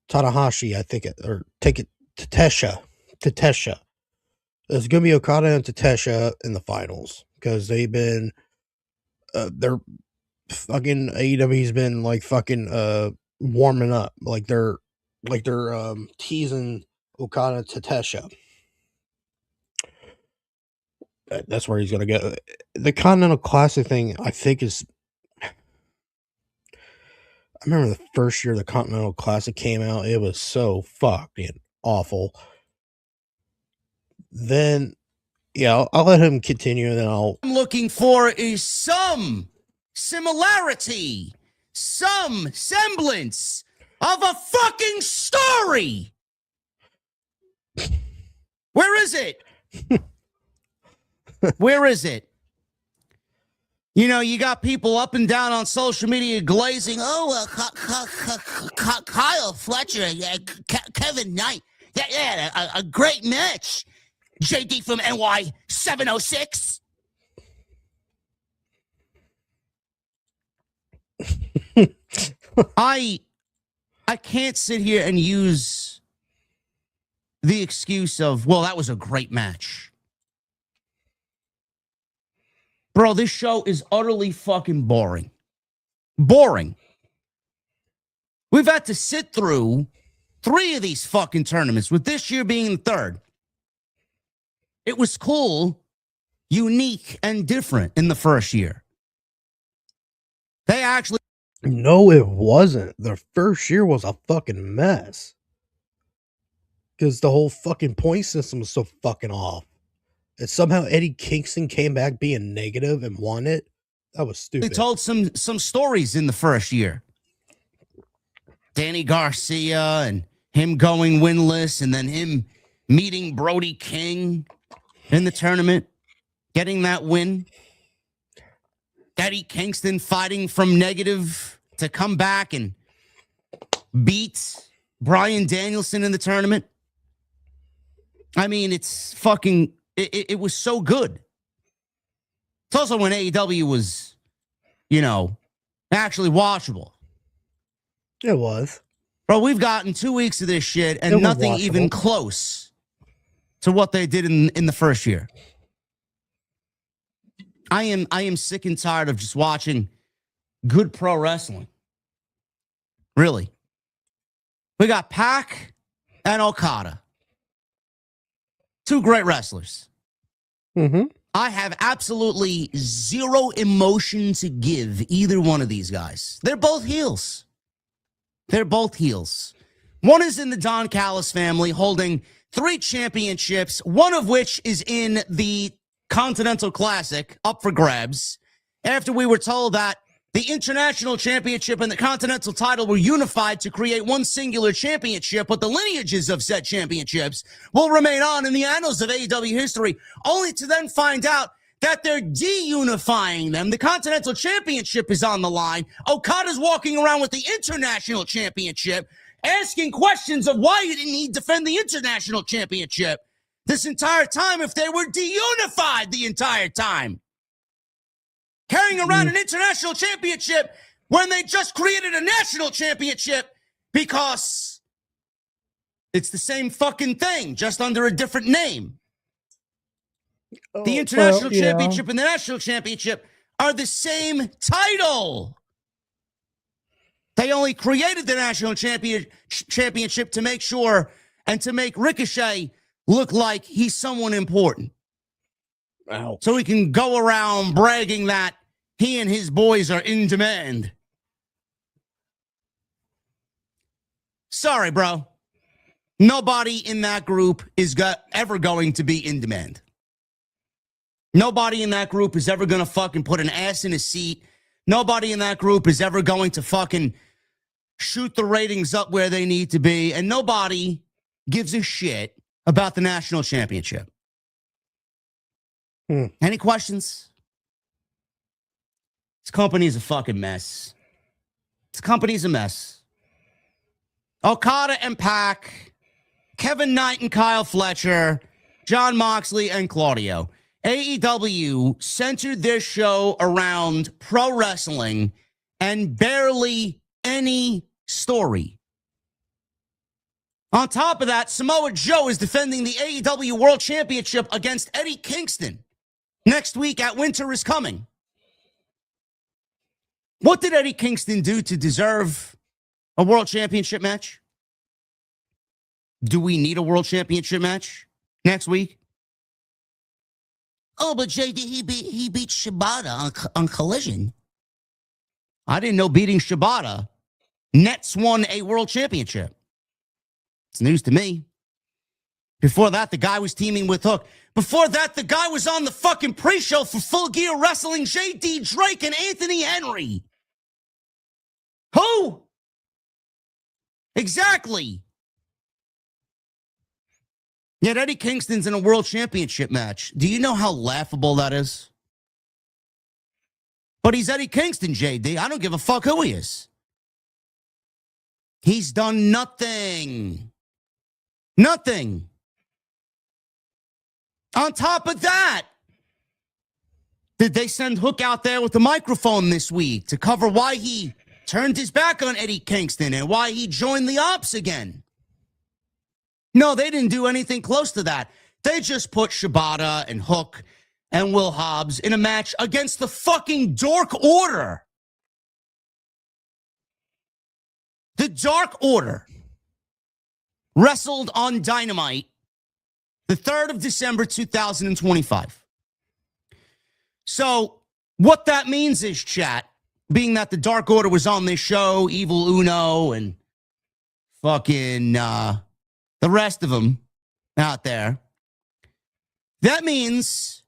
Tanahashi, I think or take it Tatesha. It's gonna be Okada and Tatesha in the finals because they've been they're fucking AEW's been like fucking warming up, like they're teasing Okada Tatesha. That's where he's gonna go. The Continental Classic thing, I think, is. I remember the first year the Continental Classic came out, it was so fucking awful. Then, yeah, I'll let him continue, and then I'm looking for is some similarity, some semblance of a fucking story. Where is it? Where is it? You got people up and down on social media glazing. Oh, Kyle Fletcher, Kevin Knight. Yeah, a great match. JD from NY 706. I can't sit here and use the excuse of, well, that was a great match. Bro, this show is utterly fucking boring. Boring. We've had to sit through 3 of these fucking tournaments, with this year being the 3rd. It was cool, unique, and different in the first year. They actually... No, it wasn't. The first year was a fucking mess. because the whole fucking point system was so fucking off. And somehow Eddie Kingston came back being negative and won it. That was stupid. They told some stories in the first year. Danny Garcia and him going winless, and then him meeting Brody King in the tournament, getting that win. Eddie Kingston fighting from negative to come back and beat Bryan Danielson in the tournament. I mean, it's fucking, it was so good. It's also when AEW was, actually watchable. It was. Bro, we've gotten 2 weeks of this shit and nothing even close to what they did in the first year. I am sick and tired of just watching good pro wrestling. Really. We got Pac and Okada. Two great wrestlers. Mm-hmm. I have absolutely zero emotion to give either one of these guys. They're both heels. One is in the Don Callis family, holding 3 championships, one of which is in the Continental Classic, up for grabs, after we were told that the International Championship and the Continental title were unified to create one singular championship, but the lineages of said championships will remain on in the annals of AEW history, only to then find out that they're de-unifying them. The Continental Championship is on the line. Okada's walking around with the International Championship, asking questions of why didn't he defend the International Championship this entire time if they were de-unified the entire time. Carrying around an International Championship when they just created a National Championship because it's the same fucking thing, just under a different name. The International Championship and the National Championship are the same title. They only created the National Championship to make sure and to make Ricochet look like he's someone important. Wow. So he can go around bragging that he and his boys are in demand. Sorry, bro. Nobody in that group is ever going to be in demand. Nobody in that group is ever going to fucking put an ass in a seat. Nobody in that group is ever going to fucking shoot the ratings up where they need to be. And nobody gives a shit about the National Championship. Any questions? This company is a fucking mess. This company's a mess. Okada and Pac, Kevin Knight and Kyle Fletcher, Jon Moxley and Claudio. AEW centered their show around pro wrestling and barely any story. On top of that, Samoa Joe is defending the AEW World Championship against Eddie Kingston next week at Winter is Coming. What did Eddie Kingston do to deserve a World Championship match? Do we need a World Championship match next week? Oh, but JD, he beat Shibata on Collision. I didn't know beating Shibata nets won a World Championship. It's news to me. Before that, the guy was teaming with Hook. Before that, the guy was on the fucking pre-show for Full Gear Wrestling, JD Drake and Anthony Henry. Who? Exactly. Yet Eddie Kingston's in a World Championship match. Do you know how laughable that is? But he's Eddie Kingston, JD. I don't give a fuck who he is. He's done nothing. Nothing. On top of that, did they send Hook out there with the microphone this week to cover why he turned his back on Eddie Kingston and why he joined the Ops again? No, they didn't do anything close to that. They just put Shibata and Hook and Will Hobbs in a match against the fucking Dark Order. The Dark Order wrestled on Dynamite the 3rd of December, 2025. So what that means is, chat, being that the Dark Order was on this show, Evil Uno and fucking the the rest of them out there, that means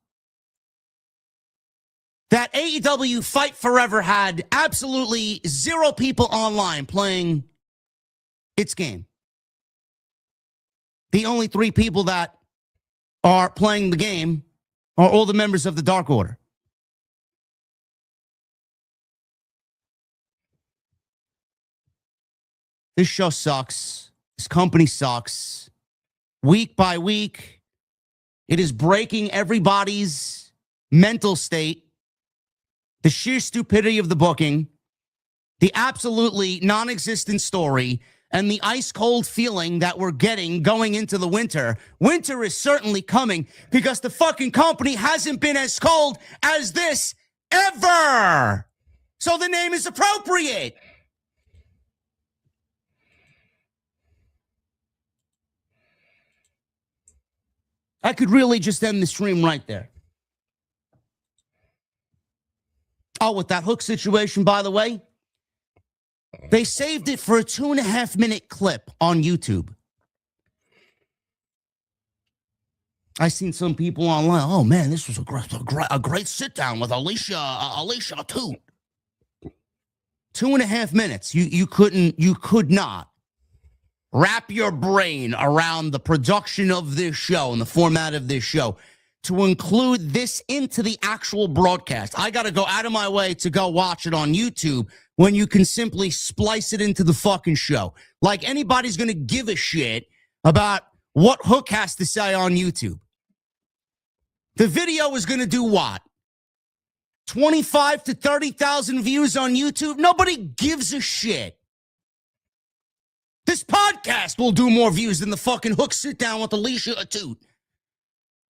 that AEW Fight Forever had absolutely 0 people online playing its game. The only 3 people that are playing the game are all the members of the Dark Order. This show sucks. This company sucks. Week by week, it is breaking everybody's mental state. The sheer stupidity of the booking, the absolutely non-existent story, and the ice-cold feeling that we're getting going into the winter. Winter is certainly coming because the fucking company hasn't been as cold as this ever. So the name is appropriate. I could really just end the stream right there. Oh, with that hook situation, by the way, they saved it for a 2.5-minute clip on YouTube. I seen some people online. Oh man, this was a great sit down with Alicia too. 2.5 minutes. You could not wrap your brain around the production of this show and the format of this show to include this into the actual broadcast. I got to go out of my way to go watch it on YouTube when you can simply splice it into the fucking show. Like anybody's going to give a shit about what Hook has to say on YouTube. The video is going to do what? 25 to 30,000 views on YouTube? Nobody gives a shit. This podcast will do more views than the fucking Hook sit down with Alicia Atoot.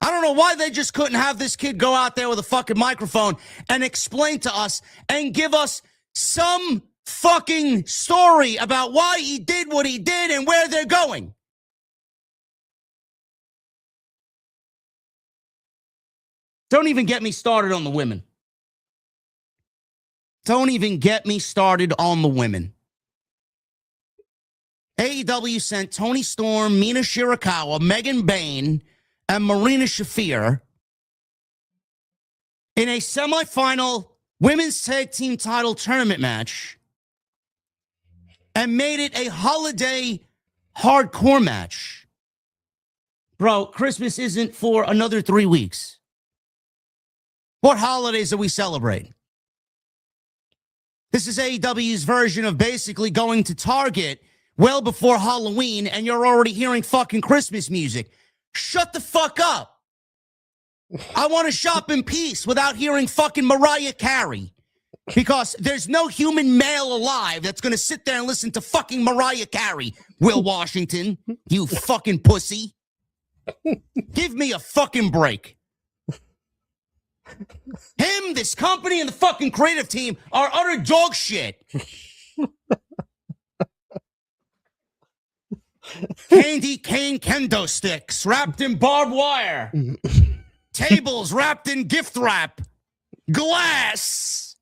I don't know why they just couldn't have this kid go out there with a fucking microphone and explain to us and give us some fucking story about why he did what he did and where they're going. Don't even get me started on the women. Don't even get me started on the women. AEW sent Toni Storm, Mina Shirakawa, Megan Bayne, and Marina Shafir in a semifinal women's tag team title tournament match and made it a holiday hardcore match. Bro, Christmas isn't for another 3 weeks. What holidays are we celebrating? This is AEW's version of basically going to Target well before Halloween and you're already hearing fucking Christmas music. Shut the fuck up. I want to shop in peace without hearing fucking Mariah Carey. Because there's no human male alive that's going to sit there and listen to fucking Mariah Carey, Will Washington, you fucking pussy. Give me a fucking break. Him, this company, and the fucking creative team are utter dog shit. Candy cane kendo sticks wrapped in barbed wire. Tables wrapped in gift wrap. Glass.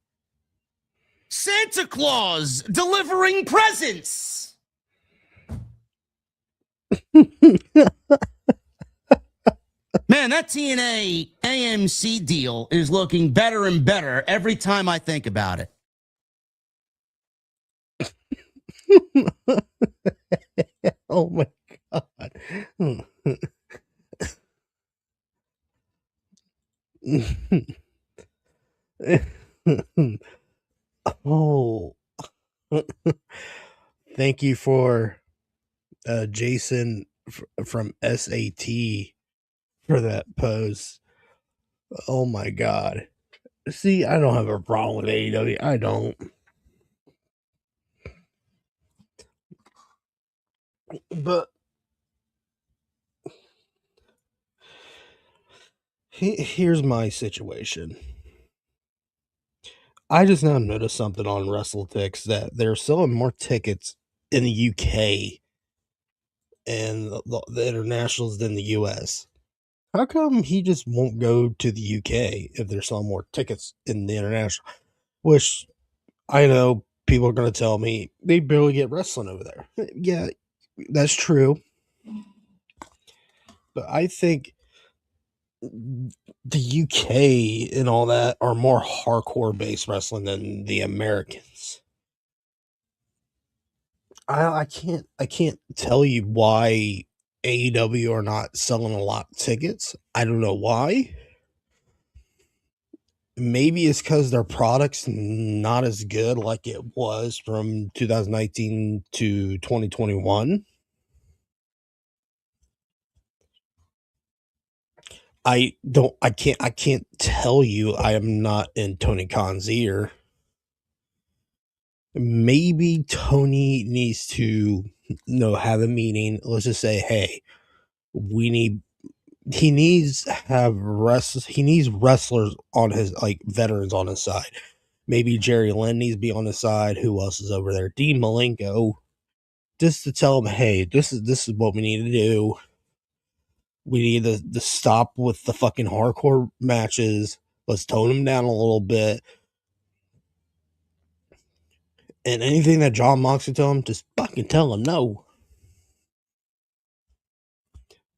Santa Claus delivering presents. Man, that TNA AMC deal is looking better and better every time I think about it. Oh my God. Oh. Thank you for Jason from SAT for that pose. Oh my God. See, I don't have a problem with AEW. I don't. But here's my situation. I just now noticed something on WrestleTix that they're selling more tickets in the UK and the internationals than the US. How come he just won't go to the UK if they're selling more tickets in the international? Which I know people are going to tell me they barely get wrestling over there. Yeah, that's true. But I think the UK and all that are more hardcore based wrestling than the Americans. I can't tell you why AEW are not selling a lot of tickets. I don't know why. Maybe it's because their product's not as good like it was from 2019 to 2021. I can't tell you I am not in Tony Khan's ear. Maybe Tony needs to have a meeting. Let's just say, hey, he needs wrestlers on his, like, veterans on his side. Maybe Jerry Lynn needs to be on his side. Who else is over there? Dean Malenko. Just to tell him, hey, this is what we need to do. We need to stop with the fucking hardcore matches. Let's tone them down a little bit. And anything that John Moxley tell him, just fucking tell him no.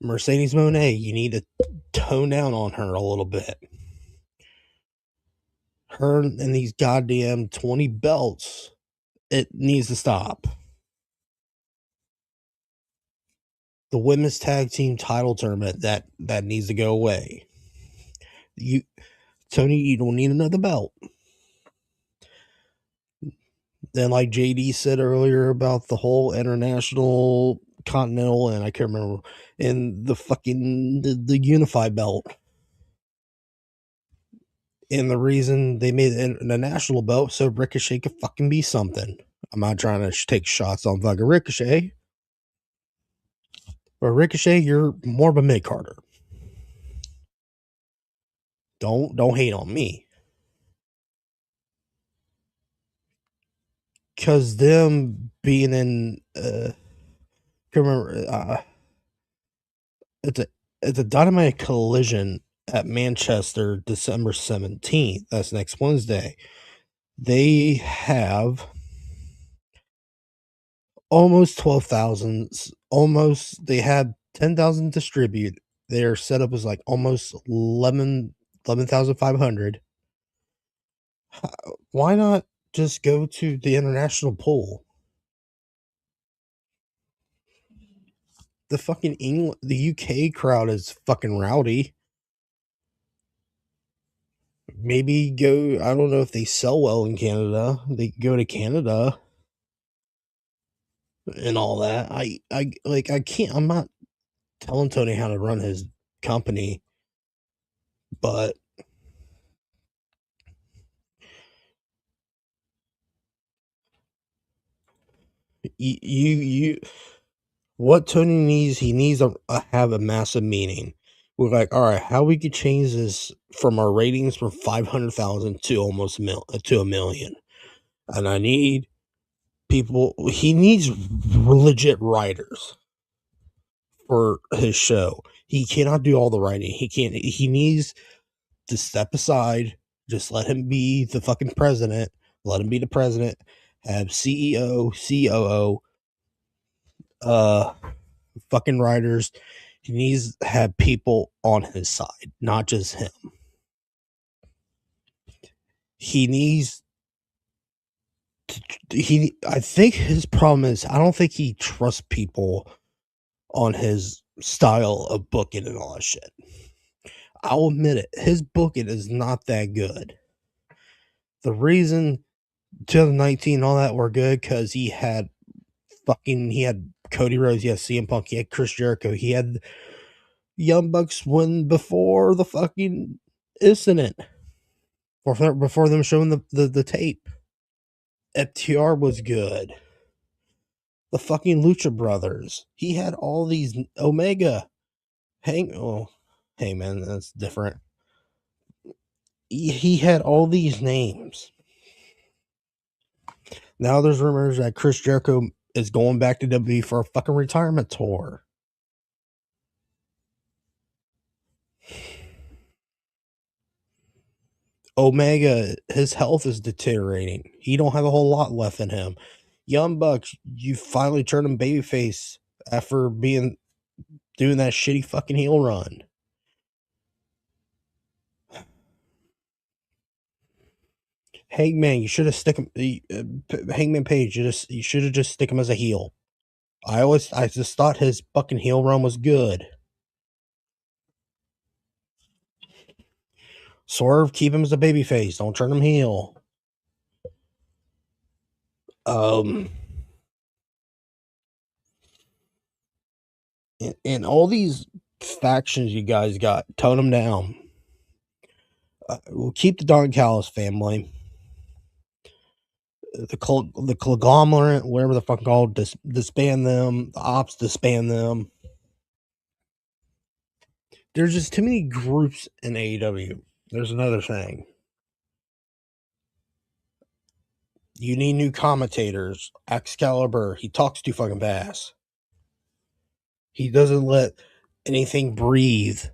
Mercedes Moné, you need to tone down on her a little bit. Her and these goddamn 20 belts, it needs to stop. The women's tag team title tournament, that needs to go away. Tony, you don't need another belt. Then, like JD said earlier about the whole international, continental, and I can't remember, and the fucking the unified belt. And the reason they made the national belt so Ricochet could fucking be something. I'm not trying to take shots on fucking Ricochet. But Ricochet, you're more of a mid-carder. Don't hate on me. Because them being in can't remember, it's a Dynamite Collision at Manchester, December 17th. That's next Wednesday. They have almost 12,000. They had 10,000 distribute. Their setup was like almost 11,500. Why not just go to the international pool? The fucking the UK crowd is fucking rowdy. Maybe go, I don't know if they sell well in Canada. They go to Canada and all that. I can't, I'm not telling Tony how to run his company, but what Tony needs, he needs to have a massive meeting. We're like, all right, how we could change this from our ratings from 500,000 to almost to 1 million. And I need people, he needs legit writers for his show. He cannot do all the writing. He needs to step aside, just let him be the fucking president, let him be the president, have CEO, COO, fucking writers. He needs to have people on his side, not just him. He needs I think his problem is, I don't think he trusts people on his style of booking and all that shit. I'll admit it, his booking is not that good. The reason 2019 and all that were good, because he had Cody Rhodes, he had CM Punk, he had Chris Jericho, he had Young Bucks win before the fucking incident, before them showing the tape. FTR was good. The fucking Lucha Brothers. He had all these Omega. Hey man, that's different. He had all these names. Now there's rumors that Chris Jericho is going back to WWE for a fucking retirement tour. Omega, his health is deteriorating. He don't have a whole lot left in him. Young Bucks, you finally turned him babyface after being doing that shitty fucking heel run. Hangman, you should have stick him. Hangman Page, you should have just stick him as a heel. I just thought his fucking heel run was good. Swerve, keep him as a babyface. Don't turn him heel. And all these factions you guys got, tone them down. We'll keep the Don Callis family. The conglomerate, whatever the fuck called, disband them. The ops, disband them. There's just too many groups in AEW. There's another thing. You need new commentators. Excalibur, he talks too fucking fast. He doesn't let anything breathe.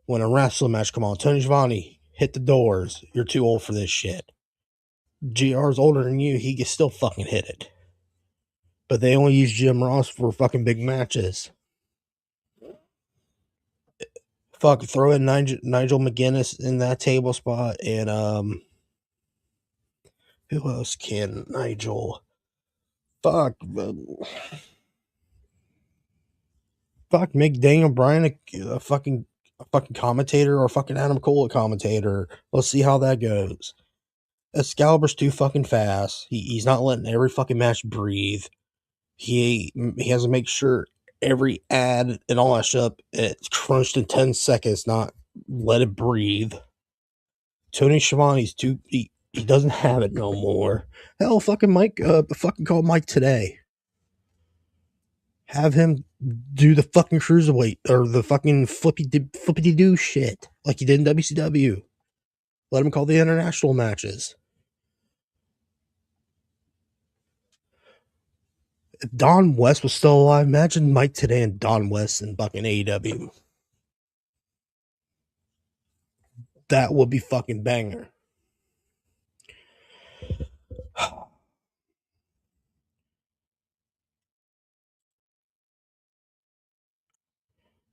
When a wrestling match come on, Tony Schiavone, hit the doors. You're too old for this shit. GR's older than you. He can still fucking hit it. But they only use Jim Ross for fucking big matches. Fuck, throw in Nigel McGuinness in that table spot. And, who else can Nigel? Fuck, make Daniel Bryan a fucking commentator, or fucking Adam Cole a commentator. Let's see how that goes. Excalibur's too fucking fast. He's not letting every fucking match breathe. He has to make sure every ad and all that shit, it's crunched in 10 seconds, not let it breathe. Tony Schiavone's too, he doesn't have it no more. Hell, fucking Mike, fucking call Mike today. Have him do the fucking cruiserweight or the fucking flippity do shit like he did in WCW. Let him call the international matches. If Don West was still alive, imagine Mike today and Don West in fucking AEW. That would be fucking banger.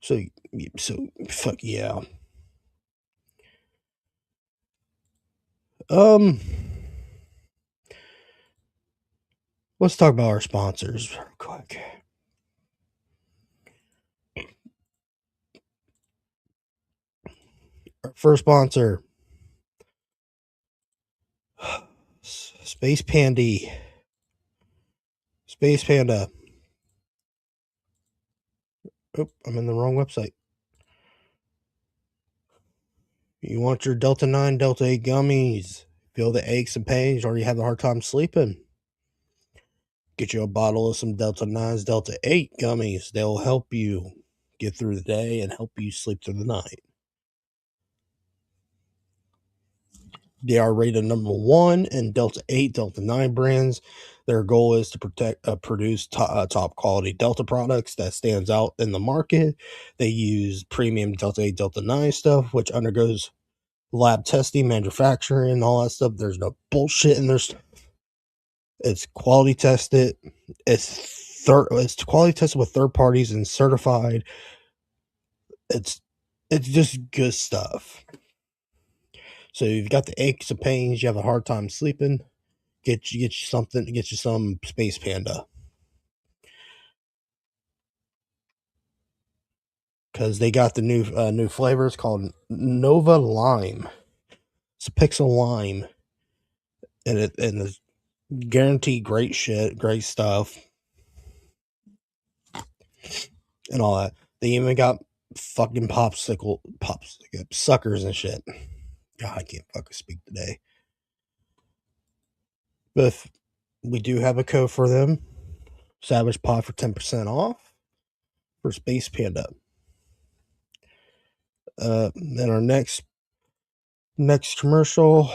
So fuck yeah. Let's talk about our sponsors real quick. Our first sponsor, Space Panda. Oh, I'm in the wrong website. You want your Delta 9, Delta 8 gummies? Feel the aches and pains, or you have a hard time sleeping? Get you a bottle of some Delta 9s, Delta 8 gummies. They'll help you get through the day and help you sleep through the night. They are rated number 1 in Delta 8, Delta 9 brands. Their goal is to produce top quality Delta products that stands out in the market. They use premium Delta 8, Delta 9 stuff, which undergoes lab testing, manufacturing, and all that stuff. There's no bullshit in their stuff. It's quality tested. It's quality tested with third parties and certified. It's just good stuff. So you've got the aches and pains, you have a hard time sleeping, get you some Space Panda. Because they got the new flavors called Nova Lime. It's a pixel lime. And it's guaranteed great shit, great stuff. And all that. They even got fucking popsicle suckers and shit. God, I can't fucking speak today. But if we do have a code for them, Savage Pod for 10% off for Space Panda. Then our next commercial.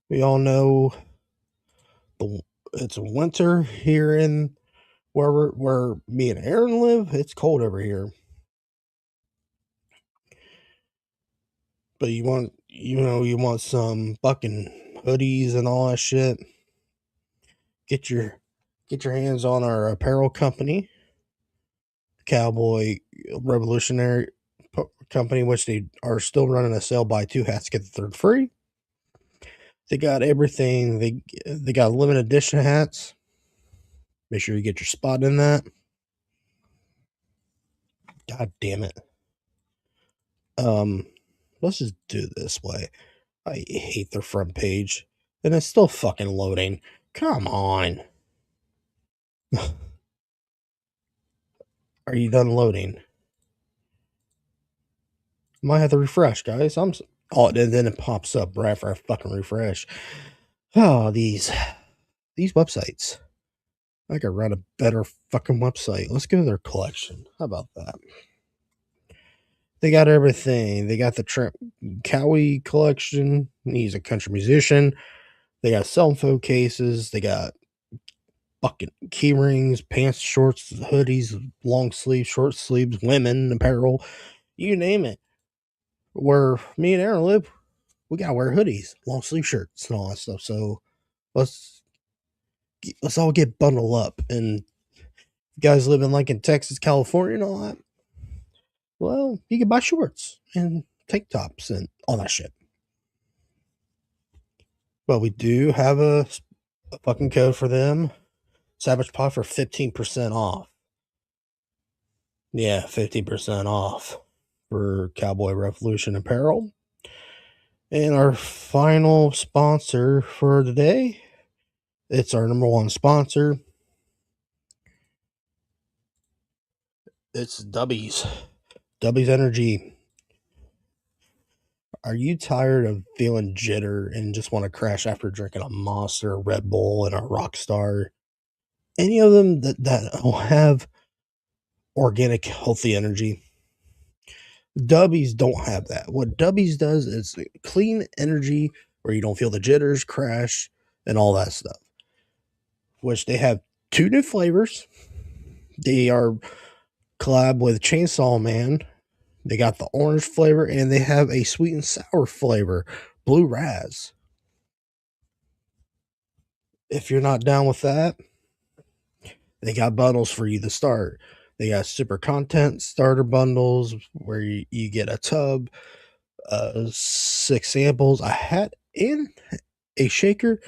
We all know it's winter here in where me and Aaron live. It's cold over here. But you want some fucking hoodies and all that shit. Get your get your hands on our apparel company, Cowboy Revolutionary Company, which they are still running a sale. Buy 2 hats, get the 3rd free. They got everything. They got limited edition hats. Make sure you get your spot in that. God damn it. Let's just do it this way. I hate their front page. And it's still fucking loading. Come on. Are you done loading? Might have to refresh, guys. And then it pops up right after I fucking refresh. Oh, these websites. I could run a better fucking website. Let's go to their collection. How about that? They got everything. They got the Trent Cowie collection. He's a country musician. They got cell phone cases. They got fucking key rings, pants, shorts, hoodies, long sleeves, short sleeves, women apparel. You name it. Where me and Aaron live, we gotta wear hoodies, long sleeve shirts, and all that stuff. So let's all get bundled up. And you guys living like in Texas, California, and all that, well, you can buy shorts and tank tops and all that shit. But we do have a fucking code for them. Savage Pod for 15% off. Yeah, 15% off for Cowboy Revolution apparel. And our final sponsor for today, it's our number 1 sponsor. It's Dubbies. Dubbies Energy. Are you tired of feeling jitter and just want to crash after drinking a Monster, a Red Bull, and a Rockstar? Any of them that have organic, healthy energy? Dubbies don't have that. What Dubbies does is clean energy where you don't feel the jitters, crash, and all that stuff. Which they have 2 new flavors. They are collab with Chainsaw Man. They got the orange flavor, and they have a sweet and sour flavor, Blue Raz. If you're not down with that, they got bundles for you to start. They got super content starter bundles where you get a tub, 6 samples, a hat, and a shaker.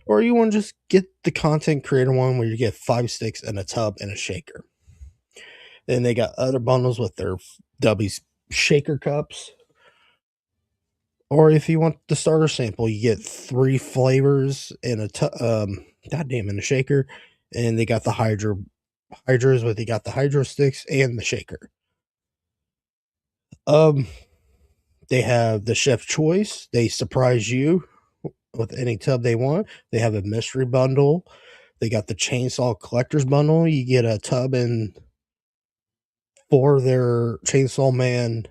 Or you want to just get the content creator one where you get 5 sticks and a tub and a shaker. Then they got other bundles with their Dubbies shaker cups. Or if you want the starter sample, you get 3 flavors and a shaker. And they got the hydros, but they got the hydro sticks and the shaker. They have the chef's choice. They surprise you with any tub they want. They have a mystery bundle. They got the chainsaw collector's bundle. You get a tub and 4 of their Chainsaw Man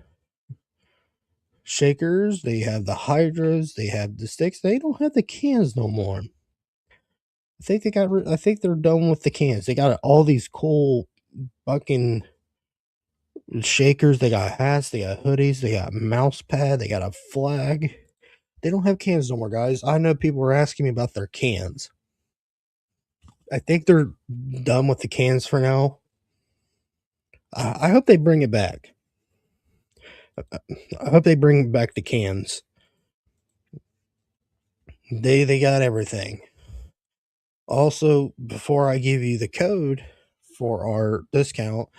shakers. They have the hydras. They have the sticks. They don't have the cans no more. I think they're done with the cans. They got all these cool fucking shakers. They got hats. They got hoodies. They got mouse pad. They got a flag. They don't have cans no more, guys. I know people were asking me about their cans. I think they're done with the cans for now. I hope they bring it back. I hope they bring back the cans. They got everything. Also, before I give you the code for our discount,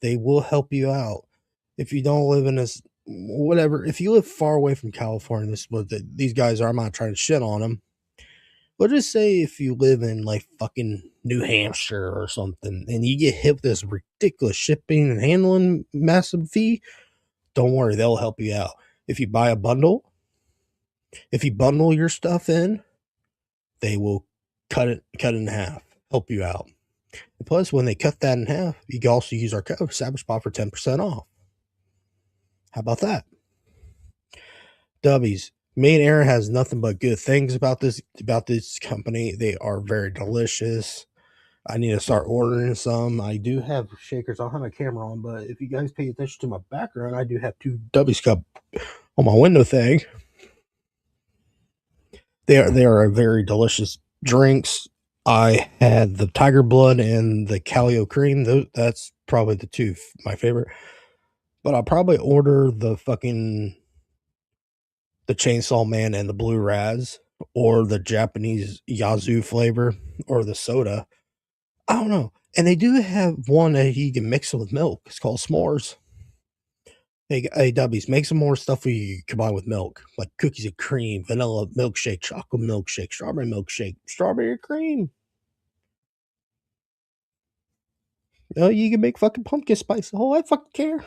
they will help you out. If you don't live in this, whatever, if you live far away from California, this is what these guys are. I'm not trying to shit on them. But just say if you live in like fucking New Hampshire or something and you get hit with this ridiculous shipping and handling massive fee, don't worry, they'll help you out. If you buy a bundle, if you bundle your stuff in, they will cut it in half, help you out. And plus, when they cut that in half, you can also use our code SavagePod for 10% off. How about that? Dubbies. Me and Aaron has nothing but good things about this company. They are very delicious. I need to start ordering some. I do have shakers. I don't have my camera on, but if you guys pay attention to my background, I do have 2 Dubbies cup on my window thing. They are very delicious drinks. I had the Tiger Blood and the Calio Cream. That's probably the two my favorite. But I'll probably order the Chainsaw Man and the Blue Raz, or the Japanese Yazoo flavor, or the soda. I don't know. And they do have one that you can mix it with milk. It's called S'mores. Hey, W's, make some more stuff you combine with milk, like cookies and cream, vanilla milkshake, chocolate milkshake, strawberry cream. You can make fucking pumpkin spice. Oh, I fucking care.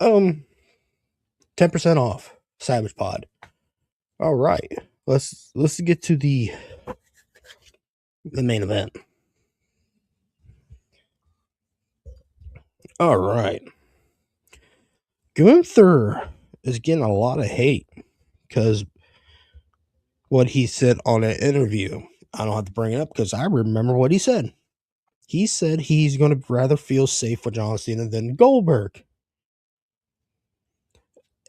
10% off Savage Pod. All right, let's get to the main event. All right, Gunther is getting a lot of hate because what he said on an interview. I don't have to bring it up because I remember what he said. He said he's going to rather feel safe with John Cena than Goldberg.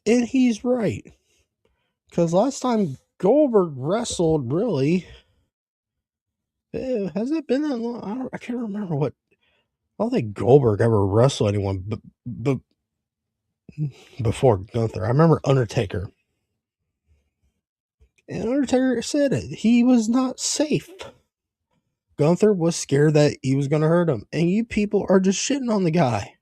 And he's right. Because last time Goldberg wrestled, really, has it been that long? I can't remember what. I don't think Goldberg ever wrestled anyone before Gunther. I remember Undertaker. And Undertaker said it. He was not safe. Gunther was scared that he was going to hurt him. And you people are just shitting on the guy.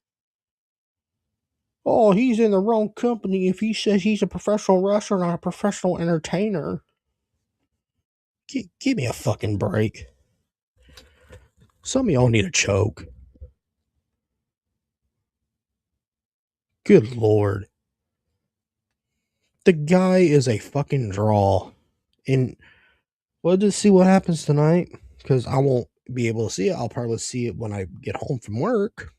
Oh, he's in the wrong company if he says he's a professional wrestler, not a professional entertainer. Give me a fucking break. Some of y'all need a choke. Good Lord. The guy is a fucking draw. And we'll just see what happens tonight, because I won't be able to see it. I'll probably see it when I get home from work.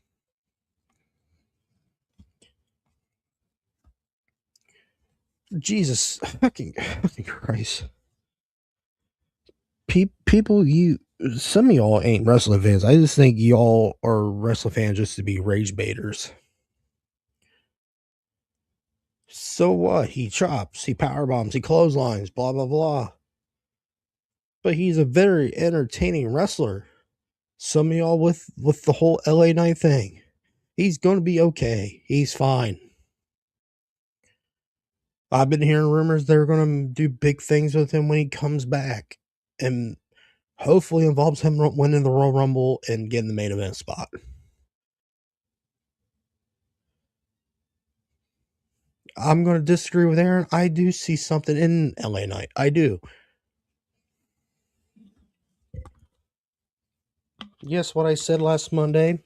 Jesus fucking Christ. People, some of y'all ain't wrestling fans. I just think y'all are wrestling fans just to be rage baiters. So what? He chops, he power bombs, he clotheslines, blah blah blah. But he's a very entertaining wrestler. Some of y'all with the whole LA Knight thing. He's gonna be okay. He's fine. I've been hearing rumors they're gonna do big things with him when he comes back, and hopefully involves him winning the Royal Rumble and getting the main event spot. I'm going to disagree with Aaron. I do see something in LA Knight. I do. Yes, what I said last Monday,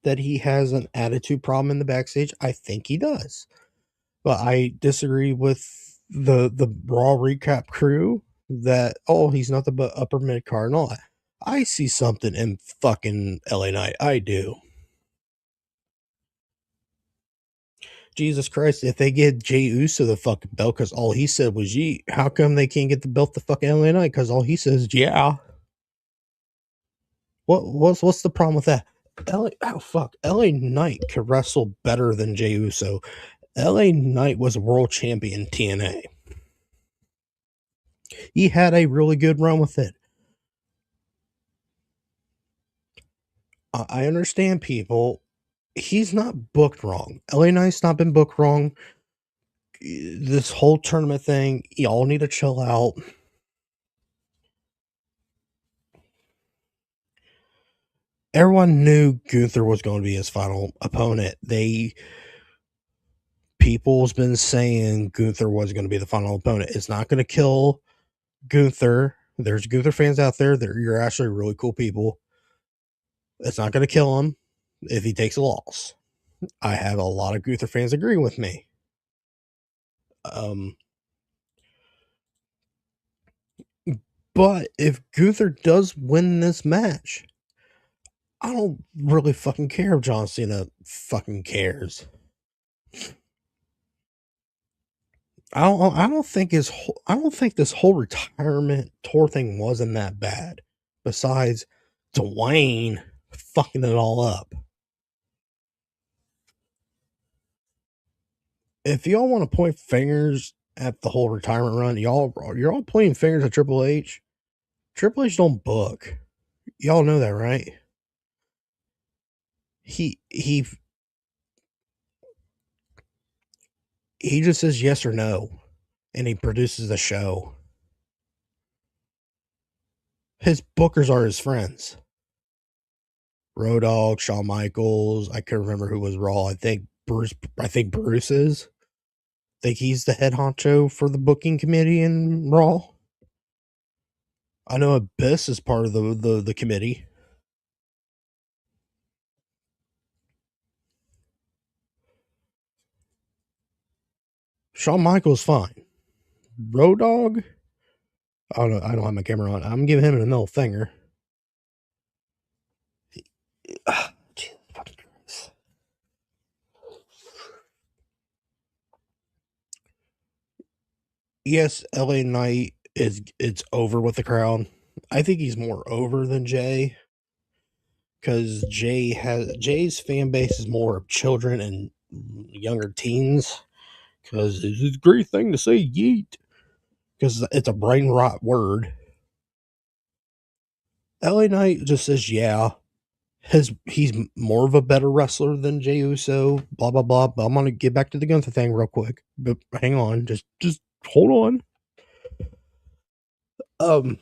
that he has an attitude problem in the backstage, I think he does. But I disagree with the Raw Recap crew that, oh, he's nothing but upper mid card and all that. I see something in fucking LA Knight. I do. Jesus Christ, if they get Jey Uso the fucking belt because all he said was "Yee," how come they can't get the belt the fucking LA Knight? Because all he says is "Yeah." What's the problem with that? LA Knight could wrestle better than Jey Uso. LA Knight was a world champion in TNA. He had a really good run with it. I understand people. He's not booked wrong. LA Knight's not been booked wrong. This whole tournament thing, y'all need to chill out. Everyone knew Gunther was going to be his final opponent. People's been saying Gunther was going to be the final opponent. It's not going to kill Gunther. There's Gunther fans out there. You're actually really cool people. It's not going to kill him if he takes a loss. I have a lot of Gunther fans agree with me. But if Gunther does win this match, I don't really fucking care if John Cena fucking cares. I don't think this whole retirement tour thing wasn't that bad. Besides Dwayne fucking it all up. If y'all want to point fingers at the whole retirement run, you're all pointing fingers at Triple H. Triple H don't book. Y'all know that, right? He just says yes or no, and he produces the show. His bookers are his friends. Road Dogg, Shawn Michaels. I can't remember who was Raw. I think Bruce is. I think he's the head honcho for the booking committee in Raw. I know Abyss is part of the committee. Shawn Michaels fine. Road Dogg. I don't have my camera on. I'm giving him a middle finger. Yes, LA Knight it's over with the crowd. I think he's more over than Jay, because Jay's fan base is more of children and younger teens, because it's a great thing to say yeet, because it's a brain rot word. LA Knight just says yeah. He's more of a better wrestler than Jey Uso, blah blah blah. But I'm gonna get back to the Gunther thing real quick. But hang on, just hold on. I'd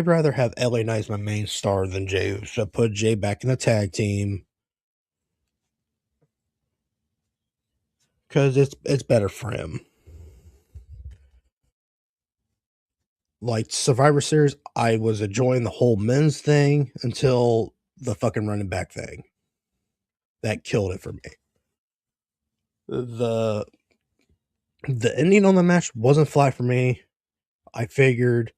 rather have LA Knight as my main star than Jey Uso. Put Jay back in the tag team, because it's better for him. Like Survivor Series, I was enjoying the whole men's thing until the fucking running back thing. That killed it for me. The ending on the match wasn't flat for me. I figured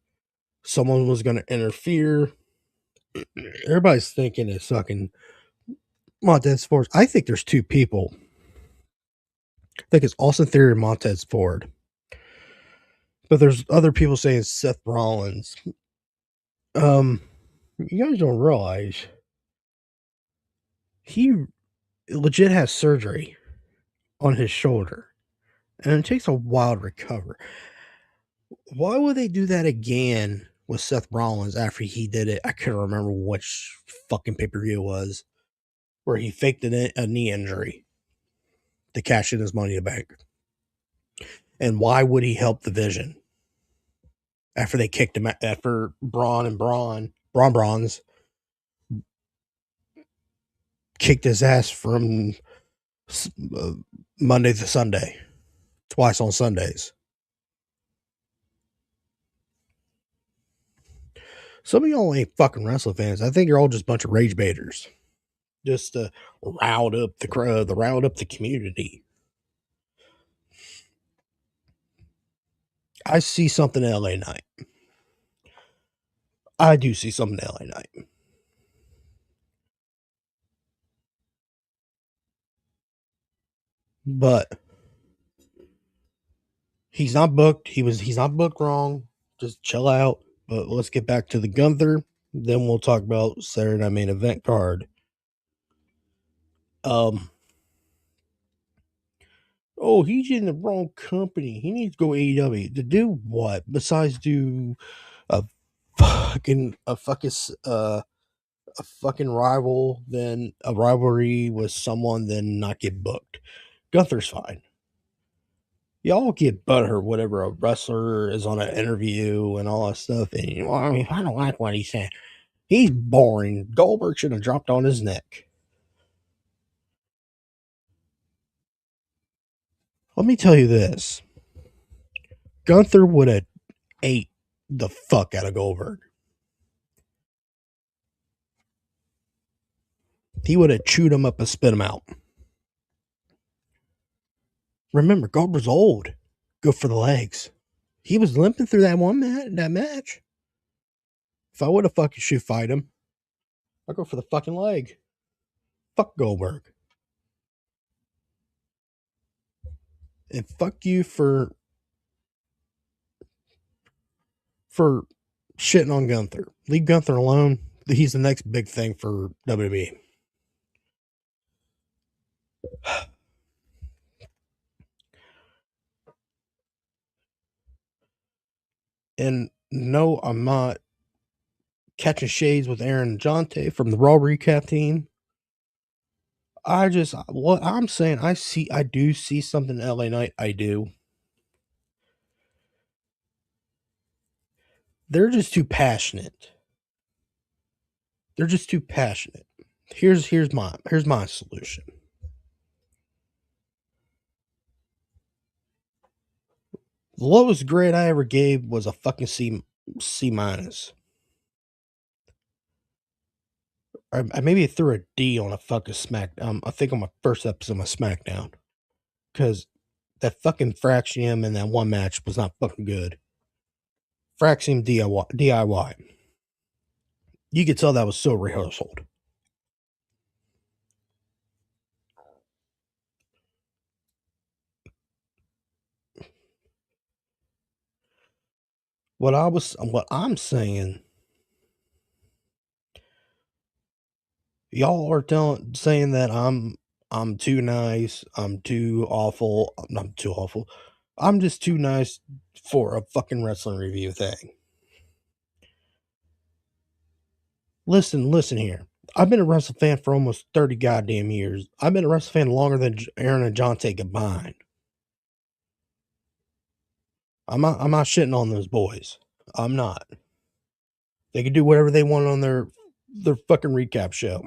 someone was going to interfere. Everybody's thinking it's fucking Montez Ford. I think there's two people. I think it's Austin Theory and Montez Ford. But there's other people saying Seth Rollins. You guys don't realize he legit has surgery on his shoulder, and it takes a while to recover. Why would they do that again with Seth Rollins after he did it? I can't remember which fucking pay-per-view it was, where he faked a knee injury to cash in his Money in the Bank. And why would he help the Vision after they kicked him, after Bronze kicked his ass from Monday to Sunday, twice on Sundays? Some of y'all ain't fucking wrestling fans. I think you're all just a bunch of rage baiters, just to rile up the crowd, rile up the community. I see something in LA Knight. I do see something in LA Knight. But he's not booked. He's not booked wrong. Just chill out. But let's get back to the Gunther. Then we'll talk about Saturday Night Main Event card. Oh, he's in the wrong company. He needs to go AEW. To do what? Besides do a fucking rival, then a rivalry with someone, then not get booked. Gunther's fine. Y'all get butthurt whenever a wrestler is on an interview and all that stuff. And well, I mean, I don't like what he's saying. He's boring. Goldberg should have dropped on his neck. Let me tell you this. Gunther would have ate the fuck out of Goldberg. He would have chewed him up and spit him out. Remember, Goldberg's old. Go for the legs. He was limping through that match. If I would have fucking shoot fight him, I'd go for the fucking leg. Fuck Goldberg. And fuck you for shitting on Gunther. Leave Gunther alone. He's the next big thing for WWE. And no, I'm not catching shades with Aaron and Jonte from the Raw Recap team. What I'm saying, I do see something in LA Knight. I do. They're just too passionate. They're just too passionate. Here's my solution. The lowest grade I ever gave was a fucking C minus. I maybe threw a D on a fucking SmackDown. I think on my first episode of my SmackDown, because that fucking Fraxium and that one match was not fucking good. Fraxium DIY. You could tell that was so rehearsed. What I'm saying, y'all are saying that I'm too nice, I'm too awful. I'm not too awful. I'm just too nice for a fucking wrestling review thing. Listen here. I've been a wrestling fan for almost 30 goddamn years. I've been a wrestling fan longer than Aaron and Jonte combined. I'm not shitting on those boys. I'm not. They can do whatever they want on their fucking recap show.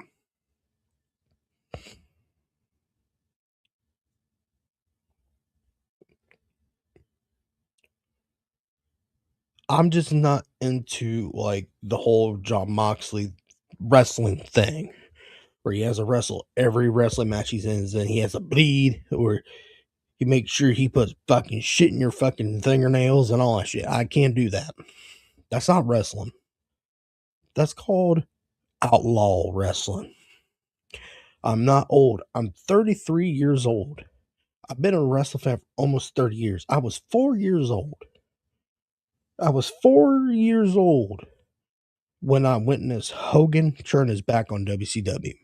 I'm just not into like the whole Jon Moxley wrestling thing where he has to wrestle every wrestling match he's in, and he has to bleed, or he makes sure he puts fucking shit in your fucking fingernails and all that shit. I can't do that. That's not wrestling. That's called outlaw wrestling. I'm not old. I'm 33 years old. I've been a wrestling fan for almost 30 years. I was 4 years old. When I witnessed Hogan turn his back on WCW.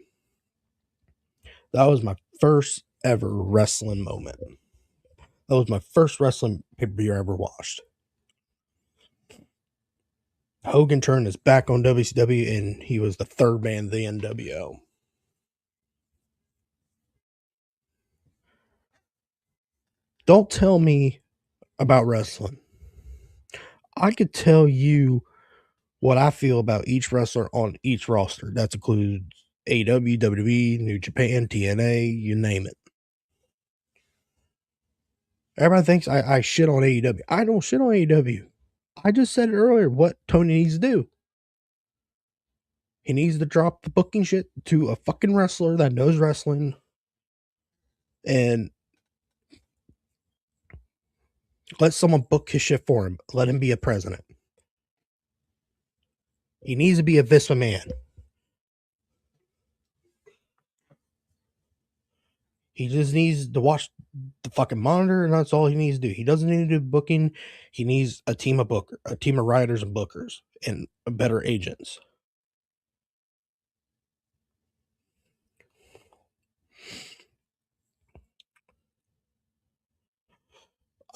That was my first ever wrestling moment. That was my first wrestling pay-per-view I ever watched. Hogan turned his back on WCW, and he was the third man of the NWO. Don't tell me about wrestling. I could tell you what I feel about each wrestler on each roster. That includes AEW, WWE, New Japan, TNA, you name it. Everybody thinks I shit on AEW. I don't shit on AEW. I just said it earlier what Tony needs to do. He needs to drop the booking shit to a fucking wrestler that knows wrestling and let someone book his shit for him. Let him be a president. He needs to be a Vispa man. He just needs to watch the fucking monitor, and that's all he needs to do. He doesn't need to do booking. He needs a team of writers and bookers and better agents.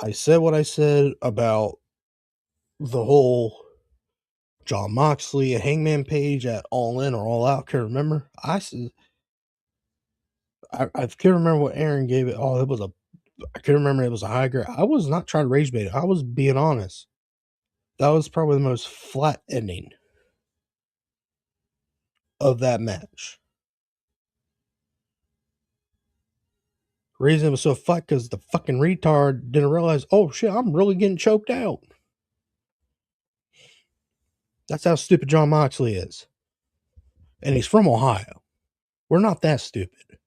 I said what I said about the whole Jon Moxley and Hangman Page at All In or All Out. Can't remember. I can't remember what Aaron gave it. Oh, I can't remember. It was a high grade. I was not trying to rage bait it. I was being honest. That was probably the most flat ending of that match. The reason it was so flat because the fucking retard didn't realize, oh shit, I'm really getting choked out. That's how stupid Jon Moxley is. And he's from Ohio. We're not that stupid.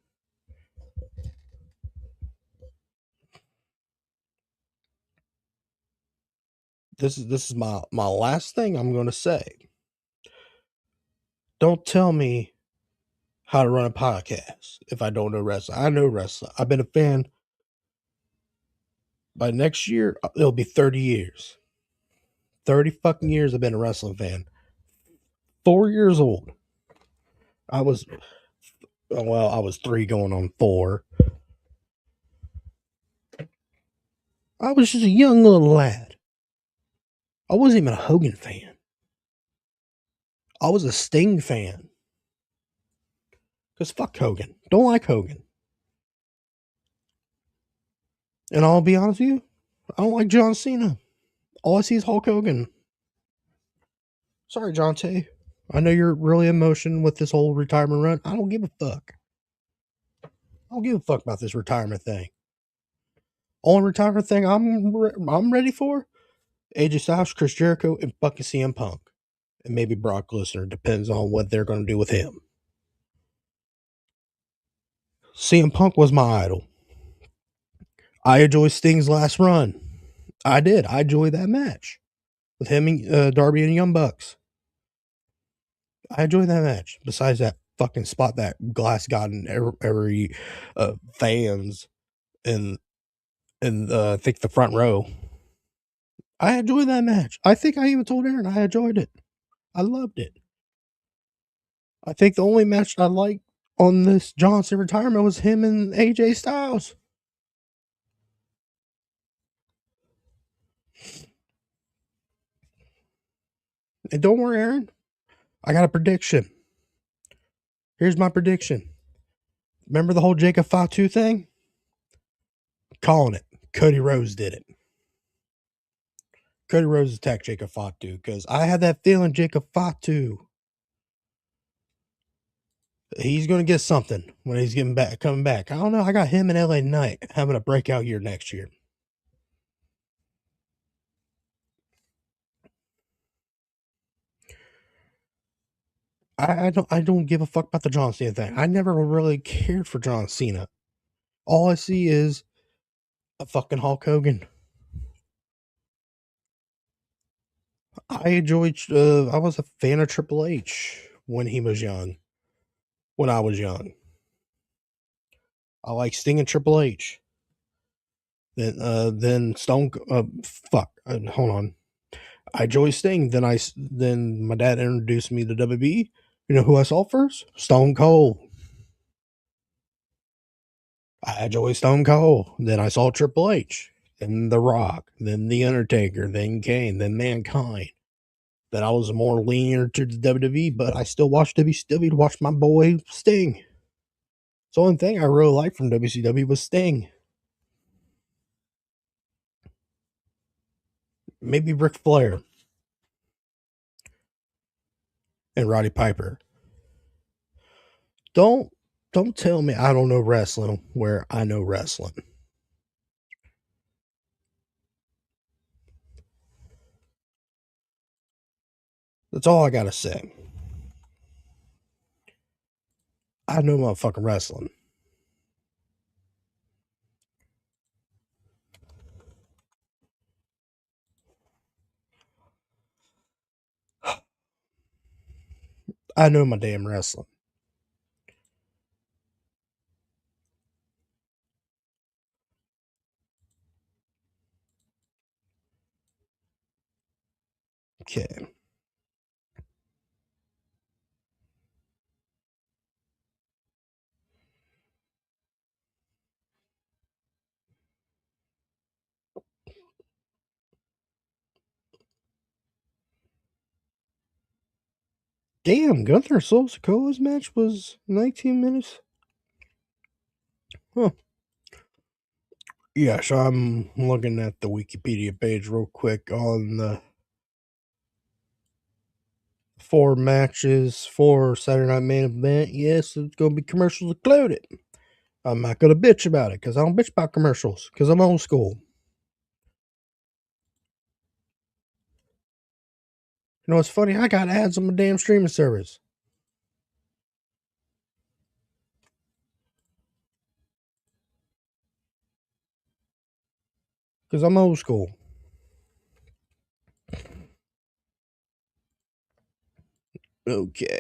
This is my last thing I'm going to say. Don't tell me how to run a podcast if I don't know wrestling. I know wrestling. I've been a fan. By next year, it'll be 30 years. 30 fucking years I've been a wrestling fan. 4 years old. I was 3 going on 4. I was just a young little lad. I wasn't even a Hogan fan. I was a Sting fan. Because fuck Hogan. Don't like Hogan. And I'll be honest with you, I don't like John Cena. All I see is Hulk Hogan. Sorry, John Tay. I know you're really emotional with this whole retirement run. I don't give a fuck. I don't give a fuck about this retirement thing. Only retirement thing I'm ready for, AJ Styles, Chris Jericho, and fucking CM Punk. And maybe Brock Lesnar. Depends on what they're going to do with him. CM Punk was my idol. I enjoyed Sting's last run. I did. I enjoyed that match with him and Darby and Young Bucks. I enjoyed that match. Besides that fucking spot that Glass got in every fans and I think the front row. I enjoyed that match. I think I even told Aaron I enjoyed it. I loved it. I think the only match I liked on this Johnson retirement was him and AJ Styles. And don't worry, Aaron. I got a prediction. Here's my prediction. Remember the whole Jacob Fatu thing? Calling it. Cody Rhodes did it. Cody Rhodes attacked Jacob Fatu because I had that feeling Jacob Fatu, he's going to get something when he's coming back. I don't know. I got him and LA Knight having a breakout year next year. I don't give a fuck about the John Cena thing. I never really cared for John Cena. All I see is a fucking Hulk Hogan. I was a fan of Triple H when he was young. When I was young. I like Sting and Triple H. Then Stone, hold on. I enjoy Sting. Then my dad introduced me to WWE. You know who I saw first? Stone Cold. I enjoy Stone Cold. Then I saw Triple H. Then The Rock. Then The Undertaker. Then Kane. Then Mankind. Then I was more leaner to the WWE, but I still watched WCW to watch my boy Sting. The only thing I really liked from WCW was Sting. Maybe Ric Flair. And Roddy Piper. Don't tell me I don't know wrestling where I know wrestling. That's all I gotta say. I know motherfucking wrestling. I know my damn wrestling. Okay. Damn, Gunther Sokola's match was 19 minutes. Huh. Yeah, so I'm looking at the Wikipedia page real quick on the 4 matches for Saturday Night Main Event. Yes, it's going to be commercials included. I'm not going to bitch about it because I don't bitch about commercials because I'm old school. You know what's funny? I got ads on my damn streaming service. Because I'm old school. Okay.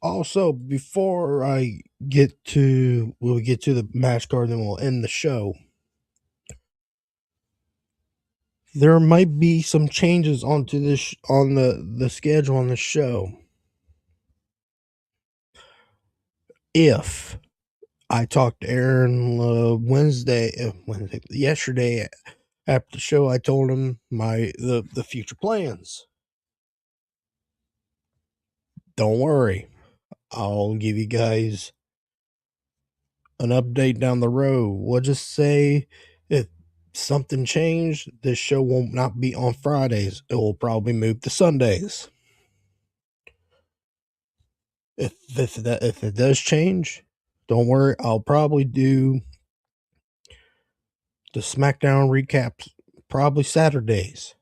Also, before we'll get to the match card, then we'll end the show. There might be some changes onto this on the schedule on the show. If I talked to Aaron yesterday After the show, I told him the future plans. Don't worry, I'll give you guys an update down the road. We'll just say if something changed, this show won't not be on Fridays. It will probably move to Sundays. If it does change, don't worry. I'll probably do the SmackDown recaps probably Saturdays.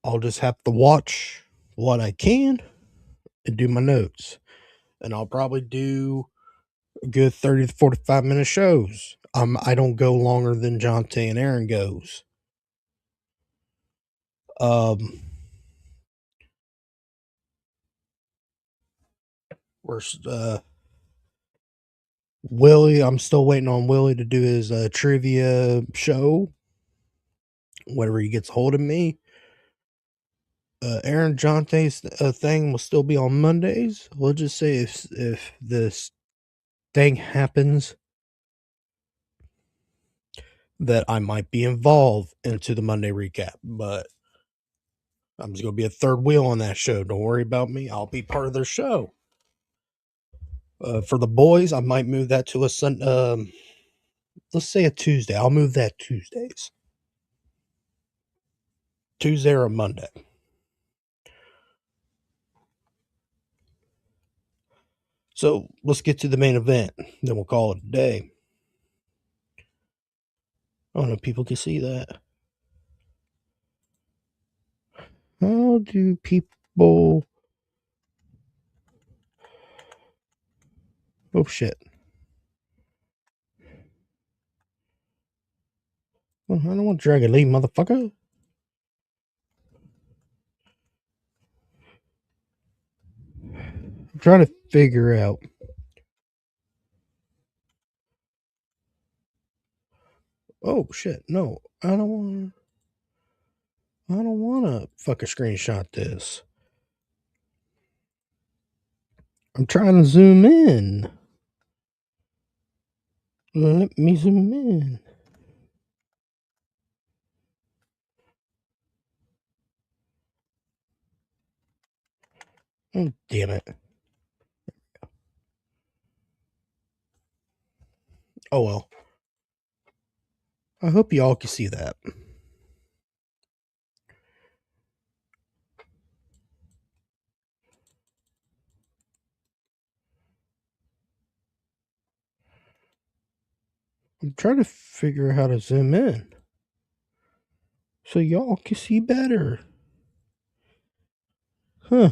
I'll just have to watch what I can and do my notes. And I'll probably do a good 30 to 45 minute shows. I don't go longer than Jonte and Aaron goes. Willie, I'm still waiting on Willie to do his trivia show whenever he gets hold of me. Aaron Jonte's thing will still be on Mondays. We'll just say if this thing happens that I might be involved into the Monday recap, but I'm just going to be a third wheel on that show. Don't worry about me. I'll be part of their show. For the boys, I might move that to a let's say a Tuesday. I'll move that Tuesdays. Tuesday or a Monday. So let's get to the main event. Then we'll call it a day. I don't know if people can see that. How do people... Oh, shit. Well, I don't want Dragon Lee, motherfucker. I'm trying to figure out... Oh, shit. No, I don't want to fucking screenshot this. I'm trying to zoom in. Let me zoom in. Oh, damn it. Oh, well. I hope y'all can see that. I'm trying to figure out how to zoom in so y'all can see better. Huh.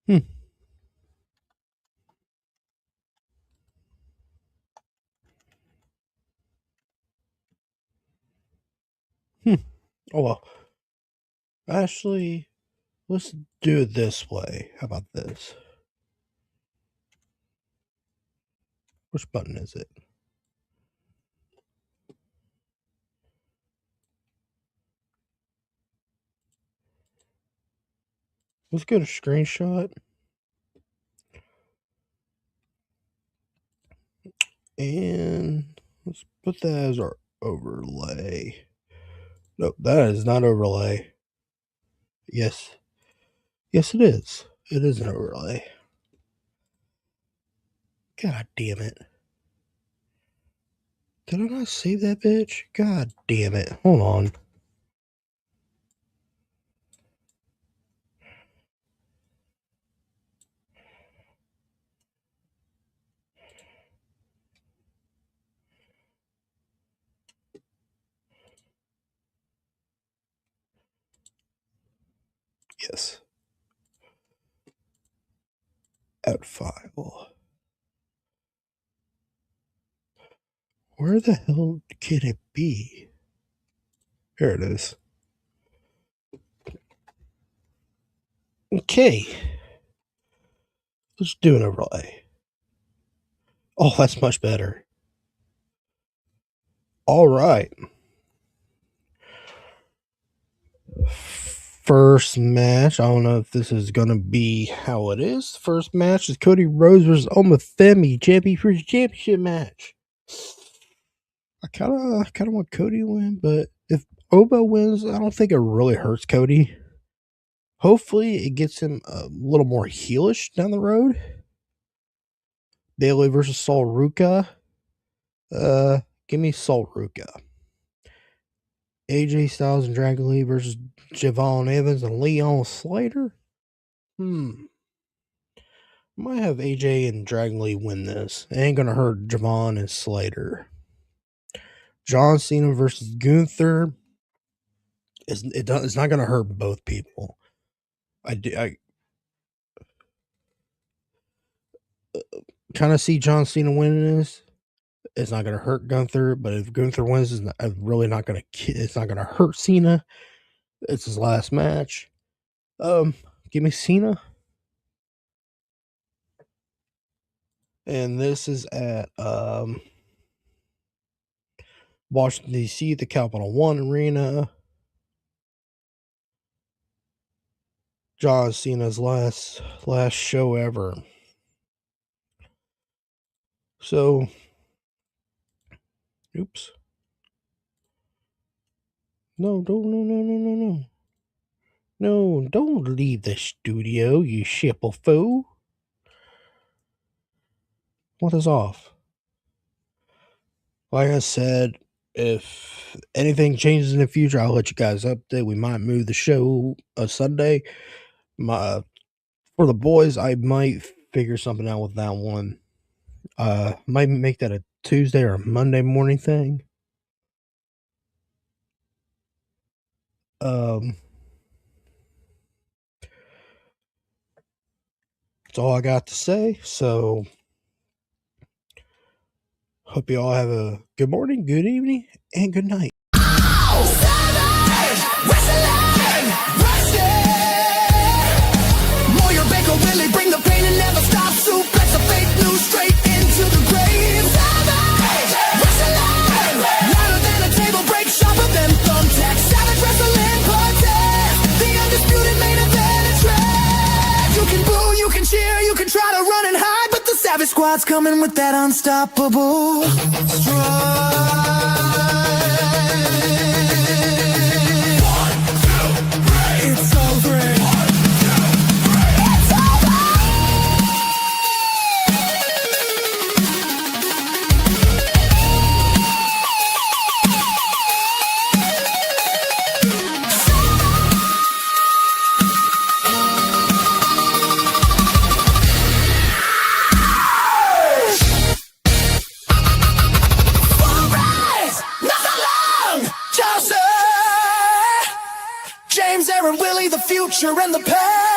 Hmm. Oh, well. Actually, let's do it this way. How about this? Which button is it? Let's go to screenshot. And let's put that as our overlay. No, that is not overlay. Yes. Yes, it is. It is an overlay. God damn it. Did I not save that bitch? God damn it. Hold on. Yes. Add file. Where the hell can it be? Here it is. Okay. Let's do an overlay. Oh, that's much better. All right. first match, I don't know if this is going to be how it is. First match is Cody Rhodes versus Omafemi, championship match. I kind of want Cody to win, but if Oba wins, I don't think it really hurts Cody. Hopefully, it gets him a little more heelish down the road. Bayley versus Sol Ruka. Give me Sol Ruka. AJ Styles and Dragon Lee versus Javon Evans and Leon Slater. Might have AJ and Dragon Lee win this. It ain't gonna hurt Javon and Slater. John Cena versus Gunther. It's not gonna hurt both people. I kind of see John Cena winning this. It's not going to hurt Gunther, but if Gunther wins, it's not going to hurt Cena. It's his last match. Give me Cena. And this is at Washington, D.C., the Capital One Arena. John Cena's last show ever. So, oops. No, don't leave the studio, you shipple fool. What is off? Like I said, if anything changes in the future, I'll let you guys update. We might move the show a Sunday. For the boys, I might figure something out with that one. Might make that a Tuesday or a Monday morning thing. That's all I got to say. So, hope you all have a good morning, good evening, and good night. Bring the pain and never stop. Suplex a fake news straight into the grave. Savage wrestling, louder than a table break, sharper than thumbtacks. Savage wrestling podcast, the undisputed main event is red. You can boo, you can cheer, you can try to run and hide, but the Savage Squad's coming with that unstoppable stride. 1, 2, 3. It's so great. James, Aaron, Willie, the future and the past.